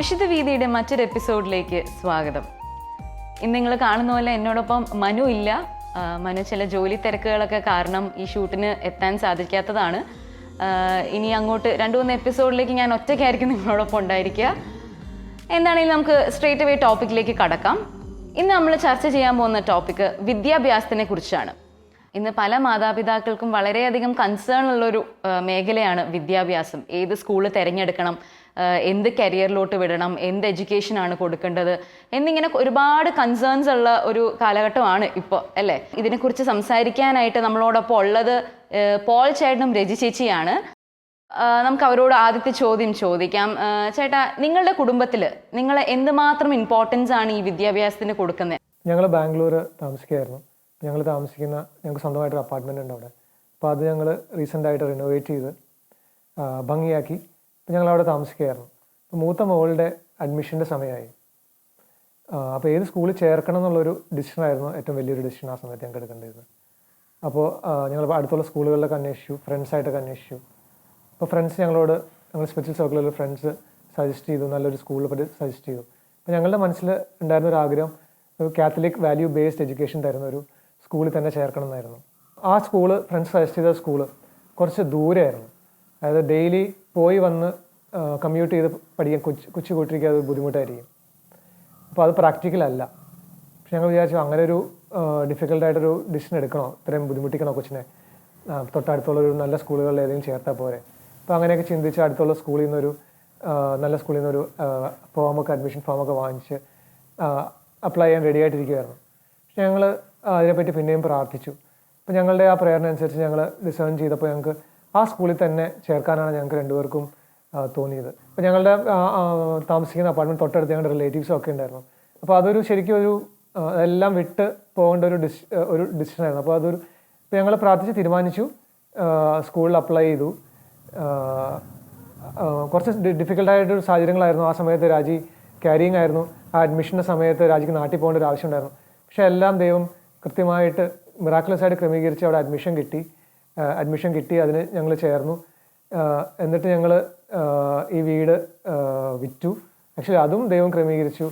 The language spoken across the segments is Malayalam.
വിശുദ്ധ വീതിയുടെ മറ്റൊരു എപ്പിസോഡിലേക്ക് സ്വാഗതം. ഇന്ന് നിങ്ങൾ കാണുന്ന പോലെ എന്നോടൊപ്പം മനു ഇല്ല. മനു ചില ജോലി തിരക്കുകളൊക്കെ കാരണം ഈ ഷൂട്ടിന് എത്താൻ സാധിക്കാത്തതാണ്. ഇനി അങ്ങോട്ട് 2-3 എപ്പിസോഡിലേക്ക് ഞാൻ ഒറ്റയ്ക്കായിരിക്കും നിങ്ങളോടൊപ്പം ഉണ്ടായിരിക്കുക. എന്താണെങ്കിലും നമുക്ക് സ്ട്രേറ്റ് അവേ ടോപ്പിക്കിലേക്ക് കടക്കാം. ഇന്ന് നമ്മൾ ചർച്ച ചെയ്യാൻ പോകുന്ന ടോപ്പിക്ക് വിദ്യാഭ്യാസത്തിനെ കുറിച്ചാണ്. ഇന്ന് പല മാതാപിതാക്കൾക്കും വളരെയധികം കൺസേൺ ഉള്ളൊരു മേഖലയാണ് വിദ്യാഭ്യാസം. ഏത് സ്കൂള് തിരഞ്ഞെടുക്കണം, എന്ത് കരിയറിലോട്ട് വിടണം, എന്ത് എഡ്യൂക്കേഷനാണ് കൊടുക്കേണ്ടത് എന്നിങ്ങനെ ഒരുപാട് കൺസേൺസ് ഉള്ള ഒരു കാലഘട്ടമാണ് ഇപ്പോൾ, അല്ലേ? ഇതിനെക്കുറിച്ച് സംസാരിക്കാനായിട്ട് നമ്മളോടൊപ്പം ഉള്ളത് പോൾ ചേട്ടനും രജി ചേച്ചിയാണ്. നമുക്ക് അവരോട് ആദ്യത്തെ ചോദ്യം ചോദിക്കാം. ചേട്ടാ, നിങ്ങളുടെ കുടുംബത്തിൽ നിങ്ങൾ എന്തുമാത്രം ഇമ്പോർട്ടൻസ് ആണ് ഈ വിദ്യാഭ്യാസത്തിന് കൊടുക്കുന്നത്? ഞങ്ങൾ ബാംഗ്ലൂർ താമസിക്കുകയായിരുന്നു. ഞങ്ങൾക്ക് സ്വന്തമായിട്ടൊരു അപ്പാർട്ട്മെൻ്റ് ഉണ്ട് അവിടെ. അപ്പോൾ അത് ഞങ്ങൾ റീസെൻ്റായിട്ട് റിനോവേറ്റ് ചെയ്ത് ഭംഗിയാക്കി ഞങ്ങൾ അവിടെ താമസിക്കുകയായിരുന്നു. അപ്പോൾ മൂത്ത മകളുടെ അഡ്മിഷൻ്റെ സമയമായി. അപ്പോൾ ഏത് സ്കൂളിൽ ചേർക്കണം എന്നുള്ളൊരു ഡിസിഷനായിരുന്നു ഏറ്റവും വലിയൊരു ഡിസിഷൻ ആ സമയത്ത് ഞങ്ങൾക്ക് എടുക്കേണ്ടിയിരുന്നത്. അപ്പോൾ ഞങ്ങൾ അടുത്തുള്ള സ്കൂളുകളിലൊക്കെ അന്വേഷിച്ചു, ഫ്രണ്ട്സായിട്ടൊക്കെ അന്വേഷിച്ചു. അപ്പോൾ ഞങ്ങൾ സ്പെഷ്യൽ സർക്കിളിൽ ഫ്രണ്ട്സ് സജസ്റ്റ് ചെയ്തു, നല്ലൊരു സ്കൂളിൽ പറ്റി സജസ്റ്റ് ചെയ്തു. അപ്പോൾ ഞങ്ങളുടെ മനസ്സിൽ ഉണ്ടായിരുന്ന ഒരു ആഗ്രഹം ഒരു കാത്തലിക് വാല്യൂ ബേസ്ഡ് എഡ്യൂക്കേഷൻ തരുന്ന ഒരു സ്കൂളിൽ തന്നെ ചേർക്കണം എന്നായിരുന്നു. ആ സ്കൂള്, ഫ്രണ്ട്സ് സജസ്റ്റ് ചെയ്ത സ്കൂള് കുറച്ച് ദൂരെയായിരുന്നു. അതായത് ഡെയിലി പോയി വന്ന് കമ്മ്യൂട്ട് ചെയ്ത് പഠിക്കാൻ കൊച്ചു കൂട്ടിരിക്കുക അത് ബുദ്ധിമുട്ടായിരിക്കും. അപ്പോൾ അത് പ്രാക്ടിക്കലല്ല. പക്ഷെ ഞങ്ങൾ വിചാരിച്ചു അങ്ങനെ ഒരു ഡിഫിക്കൽട്ടായിട്ടൊരു ഡിസിഷൻ എടുക്കണോ, ഇത്രയും ബുദ്ധിമുട്ടിക്കണോ കൊച്ചിനെ, തൊട്ടടുത്തുള്ളൊരു നല്ല സ്കൂളുകളിൽ ഏതെങ്കിലും ചേർത്താൽ പോരെ. അപ്പോൾ അങ്ങനെയൊക്കെ ചിന്തിച്ച് അടുത്തുള്ള സ്കൂളിൽ നിന്നൊരു നല്ല സ്കൂളിൽ നിന്നൊരു അഡ്മിഷൻ ഫോമൊക്കെ വാങ്ങിച്ച് അപ്ലൈ ചെയ്യാൻ റെഡി ആയിട്ടിരിക്കുമായിരുന്നു. പക്ഷെ ഞങ്ങൾ അതിനെപ്പറ്റി പിന്നെയും പ്രാർത്ഥിച്ചു. അപ്പോൾ ഞങ്ങളുടെ ആ പ്രേരണ-അനുസരിച്ച് ഞങ്ങൾ ഡിസേൺ ചെയ്തപ്പോൾ ഞങ്ങൾക്ക് ആ സ്കൂളിൽ തന്നെ ചേർക്കാനാണ് ഞങ്ങൾക്ക് രണ്ടുപേർക്കും തോന്നിയത്. അപ്പോൾ ഞങ്ങളുടെ താമസിക്കുന്ന അപ്പാർട്ട്മെൻറ്റ് തൊട്ടടുത്ത് ഞങ്ങളുടെ റിലേറ്റീവ്സും ഒക്കെ ഉണ്ടായിരുന്നു. അപ്പോൾ അതൊരു ശരിക്കും ഒരു എല്ലാം വിട്ട് പോകേണ്ട ഒരു ഡിസിഷനായിരുന്നു. അപ്പോൾ ഇപ്പോൾ ഞങ്ങൾ പ്രാർത്ഥിച്ച് തീരുമാനിച്ചു, സ്കൂളിൽ അപ്ലൈ ചെയ്തു. കുറച്ച് ഡിഫിക്കൽട്ടായിട്ടൊരു സാഹചര്യങ്ങളായിരുന്നു. ആ സമയത്ത് രാജി ക്യാരിയിങ് ആയിരുന്നു. ആ അഡ്മിഷൻ്റെ സമയത്ത് രാജിക്ക് നാട്ടിൽ പോകേണ്ട ഒരു ആവശ്യം ഉണ്ടായിരുന്നു. പക്ഷേ എല്ലാം ദൈവം കൃത്യമായിട്ട് മിറാക്കുലസായിട്ട് ക്രമീകരിച്ച് അവിടെ അഡ്മിഷൻ കിട്ടി. അതിന് ഞങ്ങൾ ചേർന്നു. എന്നിട്ട് ഞങ്ങൾ ഈ വീട് വിറ്റു. ആക്ച്വലി അതും ദൈവം ക്രമീകരിച്ചു.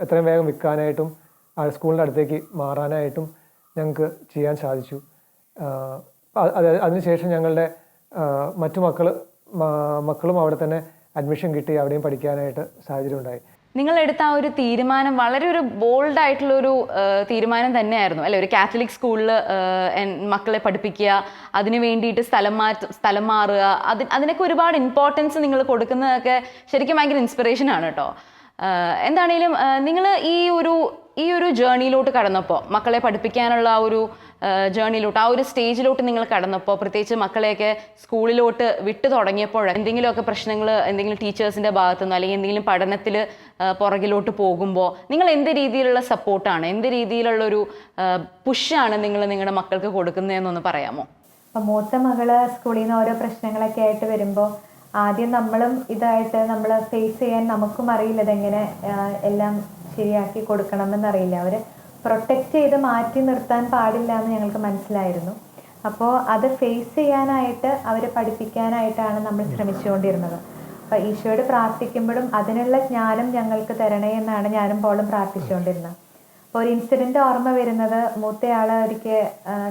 എത്രയും വേഗം വിൽക്കാനായിട്ടും ആ സ്കൂളിൻ്റെ അടുത്തേക്ക് മാറാനായിട്ടും ഞങ്ങൾക്ക് ചെയ്യാൻ സാധിച്ചു. അതിനുശേഷം ഞങ്ങളുടെ മറ്റു മക്കളും അവിടെ തന്നെ അഡ്മിഷൻ കിട്ടി, അവിടെയും പഠിക്കാനായിട്ട് സാഹചര്യം ഉണ്ടായി. നിങ്ങളെടുത്ത ആ ഒരു തീരുമാനം വളരെ ഒരു ബോൾഡ് ആയിട്ടുള്ളൊരു തീരുമാനം തന്നെയായിരുന്നു, അല്ലെ? ഒരു കാത്തലിക് സ്കൂളിൽ മക്കളെ പഠിപ്പിക്കുക, അതിന് വേണ്ടിയിട്ട് സ്ഥലം മാറുക, അതിനൊക്കെ ഒരുപാട് ഇമ്പോർട്ടൻസ് നിങ്ങൾ കൊടുക്കുന്നതൊക്കെ ശരിക്കും ഭയങ്കര ഇൻസ്പിറേഷൻ ആണ് കേട്ടോ. എന്താണെങ്കിലും നിങ്ങൾ ഈ ഒരു ജേർണിയിലോട്ട് കടന്നപ്പോൾ, മക്കളെ പഠിപ്പിക്കാനുള്ള ആ ഒരു ജേർണിയിലോട്ട്, ആ ഒരു സ്റ്റേജിലോട്ട് നിങ്ങൾ കടന്നപ്പോൾ, പ്രത്യേകിച്ച് മക്കളെയൊക്കെ സ്കൂളിലോട്ട് വിട്ടു തുടങ്ങിയപ്പോൾ എന്തെങ്കിലുമൊക്കെ പ്രശ്നങ്ങൾ, എന്തെങ്കിലും ടീച്ചേഴ്സിൻ്റെ ഭാഗത്തുനിന്നോ അല്ലെങ്കിൽ എന്തെങ്കിലും പഠനത്തിൽ പുറകിലോട്ട് പോകുമ്പോൾ നിങ്ങൾ എന്ത് രീതിയിലുള്ള സപ്പോർട്ടാണ്, എന്ത് രീതിയിലുള്ളൊരു പുഷാണ് നിങ്ങൾ നിങ്ങളുടെ മക്കൾക്ക് കൊടുക്കുന്നതെന്നൊന്ന് പറയാമോ? അപ്പം മൂത്ത മകള് സ്കൂളിൽ നിന്ന് ഓരോ പ്രശ്നങ്ങളൊക്കെ ആയിട്ട് വരുമ്പോൾ ആദ്യം നമ്മളും ഇതായിട്ട് നമ്മൾ ഫേസ് ചെയ്യാൻ നമുക്കും അറിയില്ല, ഇതെങ്ങനെ എല്ലാം ശരിയാക്കി കൊടുക്കണമെന്നറിയില്ല. അവർ പ്രൊട്ടക്റ്റ് ചെയ്ത് മാറ്റി നിർത്താൻ പാടില്ല എന്ന് ഞങ്ങൾക്ക് മനസ്സിലായിരുന്നു. അപ്പോൾ അത് ഫേസ് ചെയ്യാനായിട്ട് അവരെ പഠിപ്പിക്കാനായിട്ടാണ് നമ്മൾ ശ്രമിച്ചുകൊണ്ടിരുന്നത്. അപ്പോൾ ഈശോയോട് പ്രാർത്ഥിക്കുമ്പോഴും അതിനുള്ള ജ്ഞാനം ഞങ്ങൾക്ക് തരണേ എന്നാണ് ഞാനും പോളും പ്രാർത്ഥിച്ചുകൊണ്ടിരുന്നത്. അപ്പോൾ ഒരു ഇൻസിഡൻറ്റ് ഓർമ്മ വരുന്നത്, മൂത്തയാൾ ഒരിക്കൽ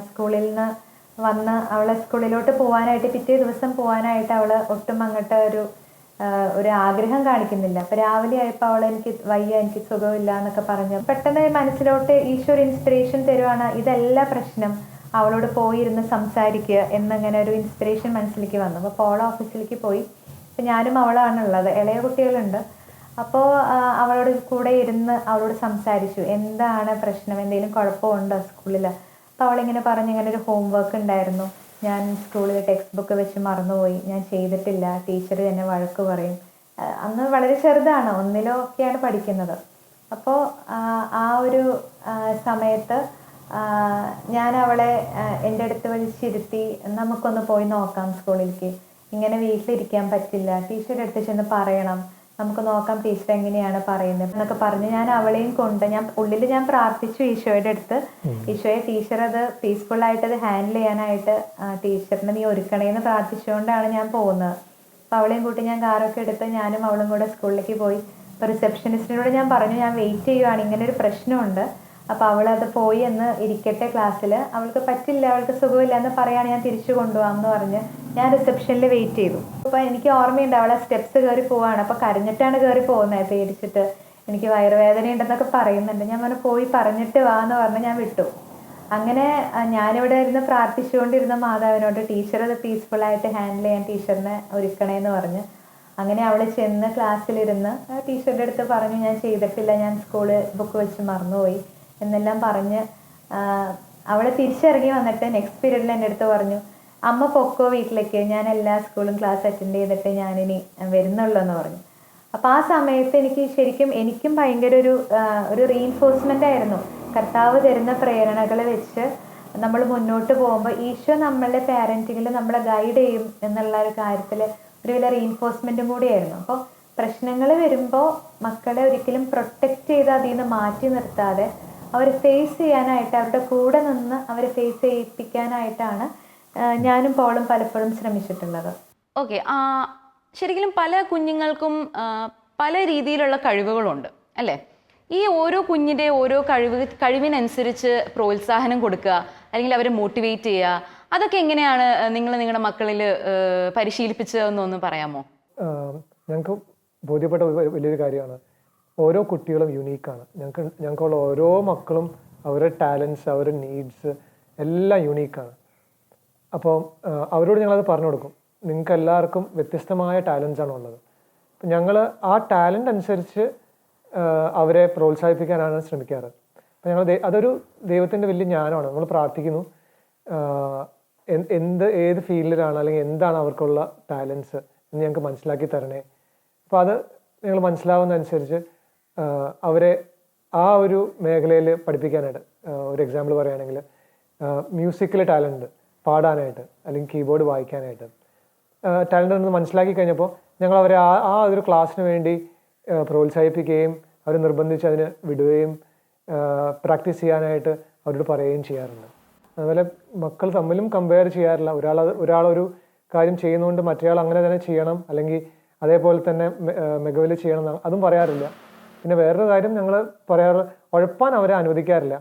സ്കൂളിൽ നിന്ന് വന്ന് അവളെ സ്കൂളിലോട്ട് പോകാനായിട്ട്, പിറ്റേ ദിവസം പോകാനായിട്ട് അവൾ ഒട്ടും അങ്ങോട്ട് ഒരു ആഗ്രഹം കാണിക്കുന്നില്ല. അപ്പോൾ രാവിലെ ആയപ്പോൾ അവൾ എനിക്ക് വയ്യ, എനിക്ക് സുഖമില്ല എന്നൊക്കെ പറഞ്ഞു. പെട്ടെന്ന് മനസ്സിലോട്ട് ഈശോ ഒരു ഇൻസ്പിറേഷൻ തരുവാണ്, ഇതല്ല പ്രശ്നം, അവളോട് പോയിരുന്ന് സംസാരിക്കുക എന്നിങ്ങനെ ഒരു ഇൻസ്പിറേഷൻ മനസ്സിലേക്ക് വന്നു. അപ്പോൾ പോൾ ഓഫീസിലേക്ക് പോയി. അപ്പോൾ ഞാനും അവളാണുള്ളത്, ഇളയ കുട്ടികളുണ്ട്. അപ്പോൾ അവളോട് കൂടെ ഇരുന്ന് അവളോട് സംസാരിച്ചു, എന്താണ് പ്രശ്നം, എന്തെങ്കിലും കുഴപ്പമുണ്ടോ സ്കൂളിൽ. അപ്പോൾ അവളിങ്ങനെ പറഞ്ഞു, ഇങ്ങനെ ഒരു ഹോംവർക്ക് ഉണ്ടായിരുന്നു, ഞാൻ സ്കൂളിൽ ടെക്സ്റ്റ് ബുക്ക് വെച്ച് മറന്നുപോയി, ഞാൻ ചെയ്തിട്ടില്ല, ടീച്ചർ എന്നെ വഴക്ക് പറയും. അന്ന് വളരെ ചെറുതാണ്, 1-ലോ ഒക്കെയാണ് പഠിക്കുന്നത്. അപ്പോൾ ആ ഒരു സമയത്ത് ഞാൻ അവളെ എൻ്റെ അടുത്ത് വിളിച്ചിരുത്തി, നമുക്കൊന്ന് പോയി നോക്കാം സ്കൂളിലേക്ക്, ഇങ്ങനെ വീട്ടിലിരിക്കാൻ പറ്റില്ല, ടീച്ചറുടെ അടുത്ത് ചെന്ന് പറയണം, നമുക്ക് നോക്കാം ടീച്ചർ എങ്ങനെയാണ് പറയുന്നത് എന്നൊക്കെ പറഞ്ഞ് ഞാൻ അവളെയും കൊണ്ട് ഉള്ളിൽ ഞാൻ പ്രാർത്ഥിച്ചു ഈശോയുടെ അടുത്ത്, ഈശോയെ ടീച്ചർ അത് പീസ്ഫുള്ളായിട്ട് അത് ഹാൻഡിൽ ചെയ്യാനായിട്ട് ടീച്ചറിനെ നീ ഒരുക്കണേന്ന് പ്രാർത്ഥിച്ചുകൊണ്ടാണ് ഞാൻ പോകുന്നത്. അപ്പോൾ അവളെയും കൂട്ടി ഞാൻ കാറൊക്കെ എടുത്ത് ഞാനും അവളും കൂടെ സ്കൂളിലേക്ക് പോയി. അപ്പോൾ റിസപ്ഷനിസ്റ്റിനോട് ഞാൻ പറഞ്ഞു, ഞാൻ വെയിറ്റ് ചെയ്യുവാണ്, ഇങ്ങനെ ഒരു പ്രശ്നമുണ്ട്. അപ്പോൾ അവളത് പോയി എന്ന് ഇരിക്കട്ടെ ക്ലാസ്സിൽ, അവൾക്ക് പറ്റില്ല, അവൾക്ക് സുഖമില്ല എന്ന് പറയാണ്, ഞാൻ തിരിച്ചു കൊണ്ടുപോകാമെന്ന് പറഞ്ഞ് ഞാൻ റിസപ്ഷനിൽ വെയിറ്റ് ചെയ്തു. അപ്പോൾ എനിക്ക് ഓർമ്മയുണ്ട് അവളെ സ്റ്റെപ്സ് കയറി പോവാണ്. അപ്പോൾ കരഞ്ഞിട്ടാണ് കയറി പോകുന്നത്, പേടിച്ചിട്ട് എനിക്ക് വയറുവേദന ഉണ്ടെന്നൊക്കെ പറയുന്നുണ്ട്. ഞാൻ പറഞ്ഞു പോയി പറഞ്ഞിട്ട് വാ എന്ന് പറഞ്ഞ് ഞാൻ വിട്ടു. അങ്ങനെ ഞാനിവിടെ ഇരുന്ന് പ്രാർത്ഥിച്ചുകൊണ്ടിരുന്ന മാതാവിനോട് ടീച്ചർ അത് പീസ്ഫുള്ളായിട്ട് ഹാൻഡിൽ ചെയ്യാൻ ടീച്ചറിനെ ഒരുക്കണേന്ന് പറഞ്ഞ്, അങ്ങനെ അവൾ ചെന്ന് ക്ലാസ്സിലിരുന്ന് ടീച്ചറുടെ അടുത്ത് പറഞ്ഞു ഞാൻ ചെയ്തിട്ടില്ല, ഞാൻ സ്കൂള് ബുക്ക് വെച്ച് മറന്നുപോയി എന്നെല്ലാം പറഞ്ഞ് അവളെ തിരിച്ചിറങ്ങി വന്നിട്ട് നെക്സ്റ്റ് പീരീഡിൽ എൻ്റെ അടുത്ത് പറഞ്ഞു, അമ്മ പൊക്കോ വീട്ടിലേക്ക്, ഞാൻ എല്ലാ സ്കൂളും ക്ലാസ് അറ്റൻഡ് ചെയ്തിട്ട് ഞാനിനി വരുന്നുള്ളൂ എന്ന് പറഞ്ഞു. അപ്പോൾ ആ സമയത്ത് എനിക്കും ഭയങ്കര ഒരു റീഇൻഫോഴ്സ്മെൻ്റ് ആയിരുന്നു. കർത്താവ് തരുന്ന പ്രേരണകൾ വെച്ച് നമ്മൾ മുന്നോട്ട് പോകുമ്പോൾ ഈശോ നമ്മളുടെ പാരൻറ്റിങ്ങിൽ നമ്മളെ ഗൈഡ് ചെയ്യും എന്നുള്ള ഒരു കാര്യത്തിൽ ഒരു വലിയ റീഇൻഫോഴ്സ്മെൻറ്റും കൂടിയായിരുന്നു. അപ്പോൾ പ്രശ്നങ്ങൾ വരുമ്പോൾ മക്കളെ ഒരിക്കലും പ്രൊട്ടക്റ്റ് ചെയ്ത് അതിൽ നിന്ന് മാറ്റി നിർത്താതെ അവരെ ഫേസ് ചെയ്യാനായിട്ട്, അവരുടെ കൂടെ നിന്ന് അവരെ ഫേസ് ചെയ്യിപ്പിക്കാനായിട്ടാണ് ഞാനും പോളും പലപ്പോഴും ശ്രമിച്ചിട്ടുള്ളത്. ഓക്കെ, ശരിക്കും പല കുഞ്ഞുങ്ങൾക്കും പല രീതിയിലുള്ള കഴിവുകളുണ്ട് അല്ലേ? ഈ ഓരോ കുഞ്ഞിൻ്റെ ഓരോ കഴിവിനനുസരിച്ച് പ്രോത്സാഹനം കൊടുക്കുക, അല്ലെങ്കിൽ അവരെ മോട്ടിവേറ്റ് ചെയ്യുക, അതൊക്കെ എങ്ങനെയാണ് നിങ്ങൾ നിങ്ങളുടെ മക്കളിൽ പരിശീലിപ്പിച്ചതെന്നൊന്ന് പറയാമോ? ഞങ്ങൾക്ക് ബോധ്യപ്പെട്ട വലിയൊരു കാര്യമാണ്, ഓരോ കുട്ടികളും യുണീക്കാണ്. ഞങ്ങൾക്കുള്ള ഓരോ മക്കളും അവരുടെ ടാലൻസ്, അവരുടെ നീഡ്സ് എല്ലാം യുണീക്കാണ്. അപ്പോൾ അവരോട് ഞങ്ങളത് പറഞ്ഞു കൊടുക്കും, നിങ്ങൾക്ക് എല്ലാവർക്കും വ്യത്യസ്തമായ ടാലൻസ് ആണ് ഉള്ളത്. അപ്പം ഞങ്ങൾ ആ ടാലൻ്റ് അനുസരിച്ച് അവരെ പ്രോത്സാഹിപ്പിക്കാനാണ് ശ്രമിക്കാറ്. അപ്പം അതൊരു ദൈവത്തിൻ്റെ വലിയ ജ്ഞാനമാണ്. നമ്മൾ പ്രാർത്ഥിക്കുന്നു, ഏത് ഫീൽഡിലാണ് അല്ലെങ്കിൽ എന്താണ് അവർക്കുള്ള ടാലൻസ് എന്ന് ഞങ്ങൾക്ക് മനസ്സിലാക്കി തരണേ. അപ്പോൾ അത് ഞങ്ങൾ മനസ്സിലാവുന്നതനുസരിച്ച് അവരെ ആ ഒരു മേഖലയിൽ പഠിപ്പിക്കാനായിട്ട്, ഒരു എക്സാമ്പിൾ പറയുകയാണെങ്കിൽ മ്യൂസിക്കിൽ ടാലൻറ്റ്, പാടാനായിട്ട് അല്ലെങ്കിൽ കീബോർഡ് വായിക്കാനായിട്ട് ടാലൻ്റ് എന്ന് മനസ്സിലാക്കി കഴിഞ്ഞപ്പോൾ ഞങ്ങൾ അവരെ ആ ഒരു ക്ലാസ്സിന് വേണ്ടി പ്രോത്സാഹിപ്പിക്കുകയും അവരെ നിർബന്ധിച്ച് അതിന് വിടുകയും പ്രാക്ടീസ് ചെയ്യാനായിട്ട് അവരോട് പറയുകയും ചെയ്യാറുണ്ട്. അതുപോലെ മക്കൾ തമ്മിലും കമ്പയർ ചെയ്യാറില്ല. ഒരാളൊരു കാര്യം ചെയ്യുന്നതുകൊണ്ട് മറ്റേയാൾ അങ്ങനെ തന്നെ ചെയ്യണം അല്ലെങ്കിൽ അതേപോലെ തന്നെ മികവിൽ ചെയ്യണം അതും പറയാറില്ല. പിന്നെ വേറൊരു കാര്യം ഞങ്ങൾ പറയാറ്, ഉഴപ്പാൻ അവരെ അനുവദിക്കാറില്ല.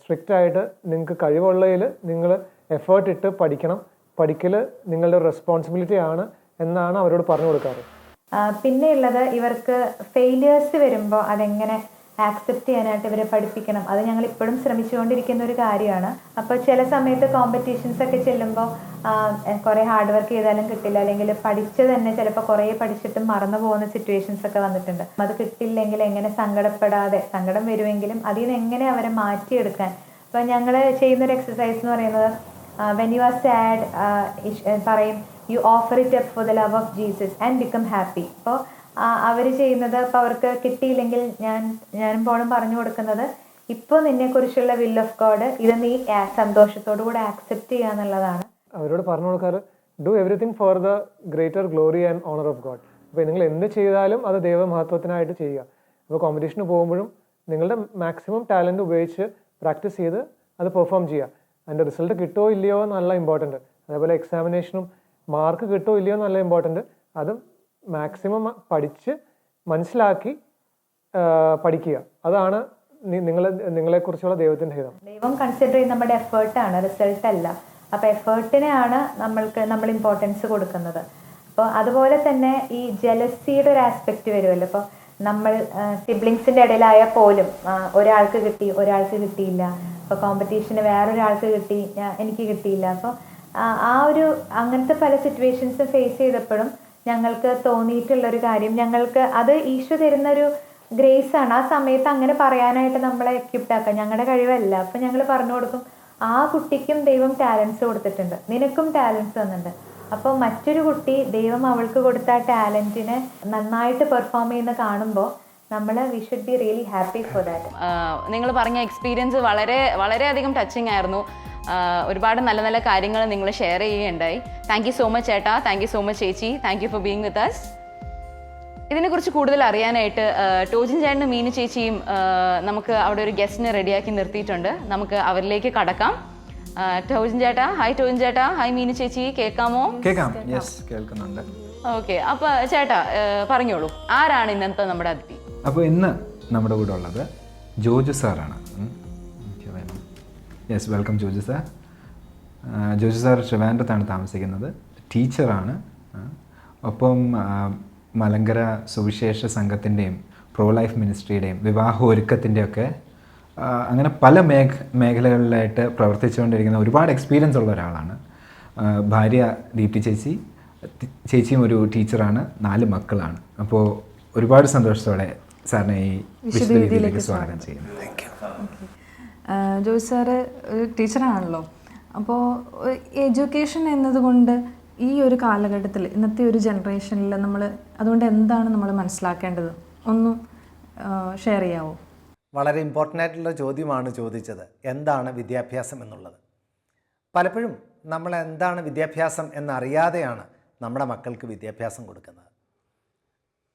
സ്ട്രിക്റ്റായിട്ട് നിങ്ങൾക്ക് കഴിവുള്ളതിൽ നിങ്ങൾ എഫേർട്ട് ഇട്ട് പഠിക്കണം, പഠിക്കൽ നിങ്ങളുടെ റെസ്പോൺസിബിലിറ്റി ആണ് എന്നാണ് അവരോട് പറഞ്ഞു കൊടുക്കാറ്. പിന്നെയുള്ളത്, ഇവർക്ക് ഫെയിലിയേഴ്സ് വരുമ്പോൾ അതെങ്ങനെ ആക്സെപ്റ്റ് ചെയ്യാനായിട്ട് ഇവരെ പഠിപ്പിക്കണം. അത് ഞങ്ങൾ ഇപ്പോഴും ശ്രമിച്ചുകൊണ്ടിരിക്കുന്ന ഒരു കാര്യമാണ്. അപ്പോൾ ചില സമയത്ത് കോമ്പറ്റീഷൻസ് ഒക്കെ ചെല്ലുമ്പോൾ കുറേ ഹാർഡ് വർക്ക് ചെയ്താലും കിട്ടില്ല, അല്ലെങ്കിൽ പഠിച്ച് തന്നെ ചിലപ്പോൾ കുറേ പഠിച്ചിട്ടും മറന്നു പോകുന്ന സിറ്റുവേഷൻസ് ഒക്കെ വന്നിട്ടുണ്ട്. അത് കിട്ടില്ലെങ്കിൽ എങ്ങനെ സങ്കടപ്പെടാതെ, സങ്കടം വരുമെങ്കിലും അതിൽ നിന്ന് എങ്ങനെ അവരെ മാറ്റിയെടുക്കാൻ. അപ്പോൾ ഞങ്ങൾ ചെയ്യുന്നൊരു എക്സസൈസ് എന്ന് പറയുന്നത്, വെൻ യു ആർ സാഡ് പറയും, you offer it up for the love of Jesus and become happy. അപ്പോൾ അവർ ചെയ്യുന്നത്, ഇപ്പോൾ അവർക്ക് കിട്ടിയില്ലെങ്കിൽ ഞാനും പോളും പറഞ്ഞു കൊടുക്കുന്നത്, ഇപ്പോൾ നിന്നെക്കുറിച്ചുള്ള വിൽ ഓഫ് ഗോഡ്, ഇത് നീ സന്തോഷത്തോടു കൂടെ ആക്സെപ്റ്റ് ചെയ്യുക എന്നുള്ളതാണ്. അവരോട് പറഞ്ഞു കൊടുക്കാറ്, do everything for the greater glory and owner of God. അപ്പോൾ നിങ്ങൾ എന്ത് ചെയ്താലും അത് ദൈവമഹത്വത്തിനായിട്ട് ചെയ്യുക. അപ്പോൾ കോമ്പറ്റീഷന് പോകുമ്പോഴും നിങ്ങളുടെ മാക്സിമം ടാലൻറ്റ് ഉപയോഗിച്ച് പ്രാക്ടീസ് ചെയ്ത് അത് പെർഫോം ചെയ്യുക. അതിൻ്റെ റിസൾട്ട് കിട്ടുമോ ഇല്ലയോ എന്നല്ല ഇമ്പോർട്ടൻറ്റ്. അതേപോലെ എക്സാമിനേഷനും മാർക്ക് കിട്ടുമോ ഇല്ലയോ എന്നല്ല ഇമ്പോർട്ടൻറ്റ്. അതും മാക്സിമം പഠിച്ച് മനസ്സിലാക്കി പഠിക്കുക. അതാണ് നിങ്ങളെക്കുറിച്ചുള്ള ദൈവത്തിൻ്റെ ഹിതം. ദൈവം കൺസിഡർ ചെയ്യുന്ന നമ്മുടെ എഫേർട്ടാണ്, റിസൾട്ട് അല്ല. അപ്പോൾ എഫേർട്ടിനെയാണ് നമ്മൾ ഇമ്പോർട്ടൻസ് കൊടുക്കുന്നത്. അപ്പോൾ അതുപോലെ തന്നെ ഈ ജലസിയുടെ ഒരു ആസ്പെക്റ്റ് വരുമല്ലോ. അപ്പോൾ നമ്മൾ സിബ്ലിങ്സിൻ്റെ ഇടയിലായാൽ പോലും ഒരാൾക്ക് കിട്ടി, ഒരാൾക്ക് കിട്ടിയില്ല. ഇപ്പോൾ കോമ്പറ്റീഷന് വേറൊരാൾക്ക് കിട്ടി, എനിക്ക് കിട്ടിയില്ല. അപ്പോൾ അങ്ങനത്തെ പല സിറ്റുവേഷൻസും ഫേസ് ചെയ്തപ്പോഴും ഞങ്ങൾക്ക് തോന്നിയിട്ടുള്ളൊരു കാര്യം, ഞങ്ങൾക്ക് അത് ഈശോ തരുന്നൊരു ഗ്രേസ് ആണ്. ആ സമയത്ത് അങ്ങനെ പറയാനായിട്ട് നമ്മളെ എക്യുപ്ഡ് ആക്കാം, ഞങ്ങളുടെ കഴിവല്ല. അപ്പം ഞങ്ങൾ പറഞ്ഞു കൊടുക്കും, ആ കുട്ടിക്കും ദൈവം ടാലൻസ് കൊടുത്തിട്ടുണ്ട്, നിനക്കും ടാലൻസ് തന്നിട്ടുണ്ട്. അപ്പോൾ മറ്റൊരു കുട്ടി ദൈവം അവൾക്ക് കൊടുത്ത ആ ടാലൻറ്റിനെ നന്നായിട്ട് പെർഫോം ചെയ്യുന്ന കാണുമ്പോൾ we should be really happy for that. നിങ്ങൾ പറഞ്ഞ എക്സ്പീരിയൻസ് വളരെയധികം ടച്ചിങ് ആയിരുന്നു. ഒരുപാട് നല്ല നല്ല കാര്യങ്ങൾ നിങ്ങൾ ഷെയർ ചെയ്യുകയുണ്ടായി. താങ്ക് യു സോ മച്ച് ചേട്ടാ, താങ്ക് യു സോ മച്ച് ചേച്ചി, thank you for being with us. ഇതിനെക്കുറിച്ച് കൂടുതൽ അറിയാനായിട്ട് ടോജിൻ ചേട്ടനും മീനു ചേച്ചിയും നമുക്ക് അവിടെ ഒരു ഗസ്റ്റിനെ റെഡിയാക്കി നിർത്തിയിട്ടുണ്ട്. നമുക്ക് അവരിലേക്ക് കടക്കാം. ടോജിൻ ചേട്ടാ, ഹായ് ടോജിൻ ചേട്ടാ, ഹായ് മീനു ചേച്ചി, കേൾക്കാമോ? കേൾക്കാം. യെസ്, കേൾക്കുന്നുണ്ട്. ഓക്കെ, അപ്പൊ ചേട്ടാ പറഞ്ഞോളൂ, ആരാണ് ഇന്നത്തെ നമ്മുടെ അതിഥി? അപ്പോൾ ഇന്ന് നമ്മുടെ കൂടെ ഉള്ളത് ജോജു സാറാണ്. Yes, welcome Joju sir. Joju sir ട്രിവാൻഡ്രത്താണ് താമസിക്കുന്നത്, ടീച്ചറാണ്. ഒപ്പം മലങ്കര സുവിശേഷ സംഘത്തിൻ്റെയും പ്രോ ലൈഫ് മിനിസ്ട്രിയുടെയും വിവാഹ ഒരുക്കത്തിൻ്റെയൊക്കെ അങ്ങനെ പല മേഖലകളിലായിട്ട് പ്രവർത്തിച്ചുകൊണ്ടിരിക്കുന്ന ഒരുപാട് എക്സ്പീരിയൻസ് ഉള്ള ഒരാളാണ്. ഭാര്യ ദീപ്തി ചേച്ചിയും ഒരു ടീച്ചറാണ്, 4 മക്കളാണ്. അപ്പോൾ ഒരുപാട് സന്തോഷത്തോടെ സാറിനെ ഈ വിശുദ്ധവേദിയിലേക്ക് സ്വാഗതം ചെയ്യുന്നു. ജോയ് സാറ് ഒരു ടീച്ചറാണല്ലോ, അപ്പോൾ എഡ്യൂക്കേഷൻ എന്നതുകൊണ്ട് ഈ ഒരു കാലഘട്ടത്തിൽ, ഇന്നത്തെ ഒരു ജനറേഷനിൽ നമ്മൾ അതുകൊണ്ട് എന്താണ് നമ്മൾ മനസ്സിലാക്കേണ്ടത്, ഒന്ന് ഷെയർ ചെയ്യാമോ? വളരെ ഇമ്പോർട്ടൻ്റ് ആയിട്ടുള്ള ചോദ്യമാണ് ചോദിച്ചത്, എന്താണ് വിദ്യാഭ്യാസം എന്നുള്ളത്. പലപ്പോഴും നമ്മൾ എന്താണ് വിദ്യാഭ്യാസം എന്നറിയാതെയാണ് നമ്മുടെ മക്കൾക്ക് വിദ്യാഭ്യാസം കൊടുക്കുന്നത്.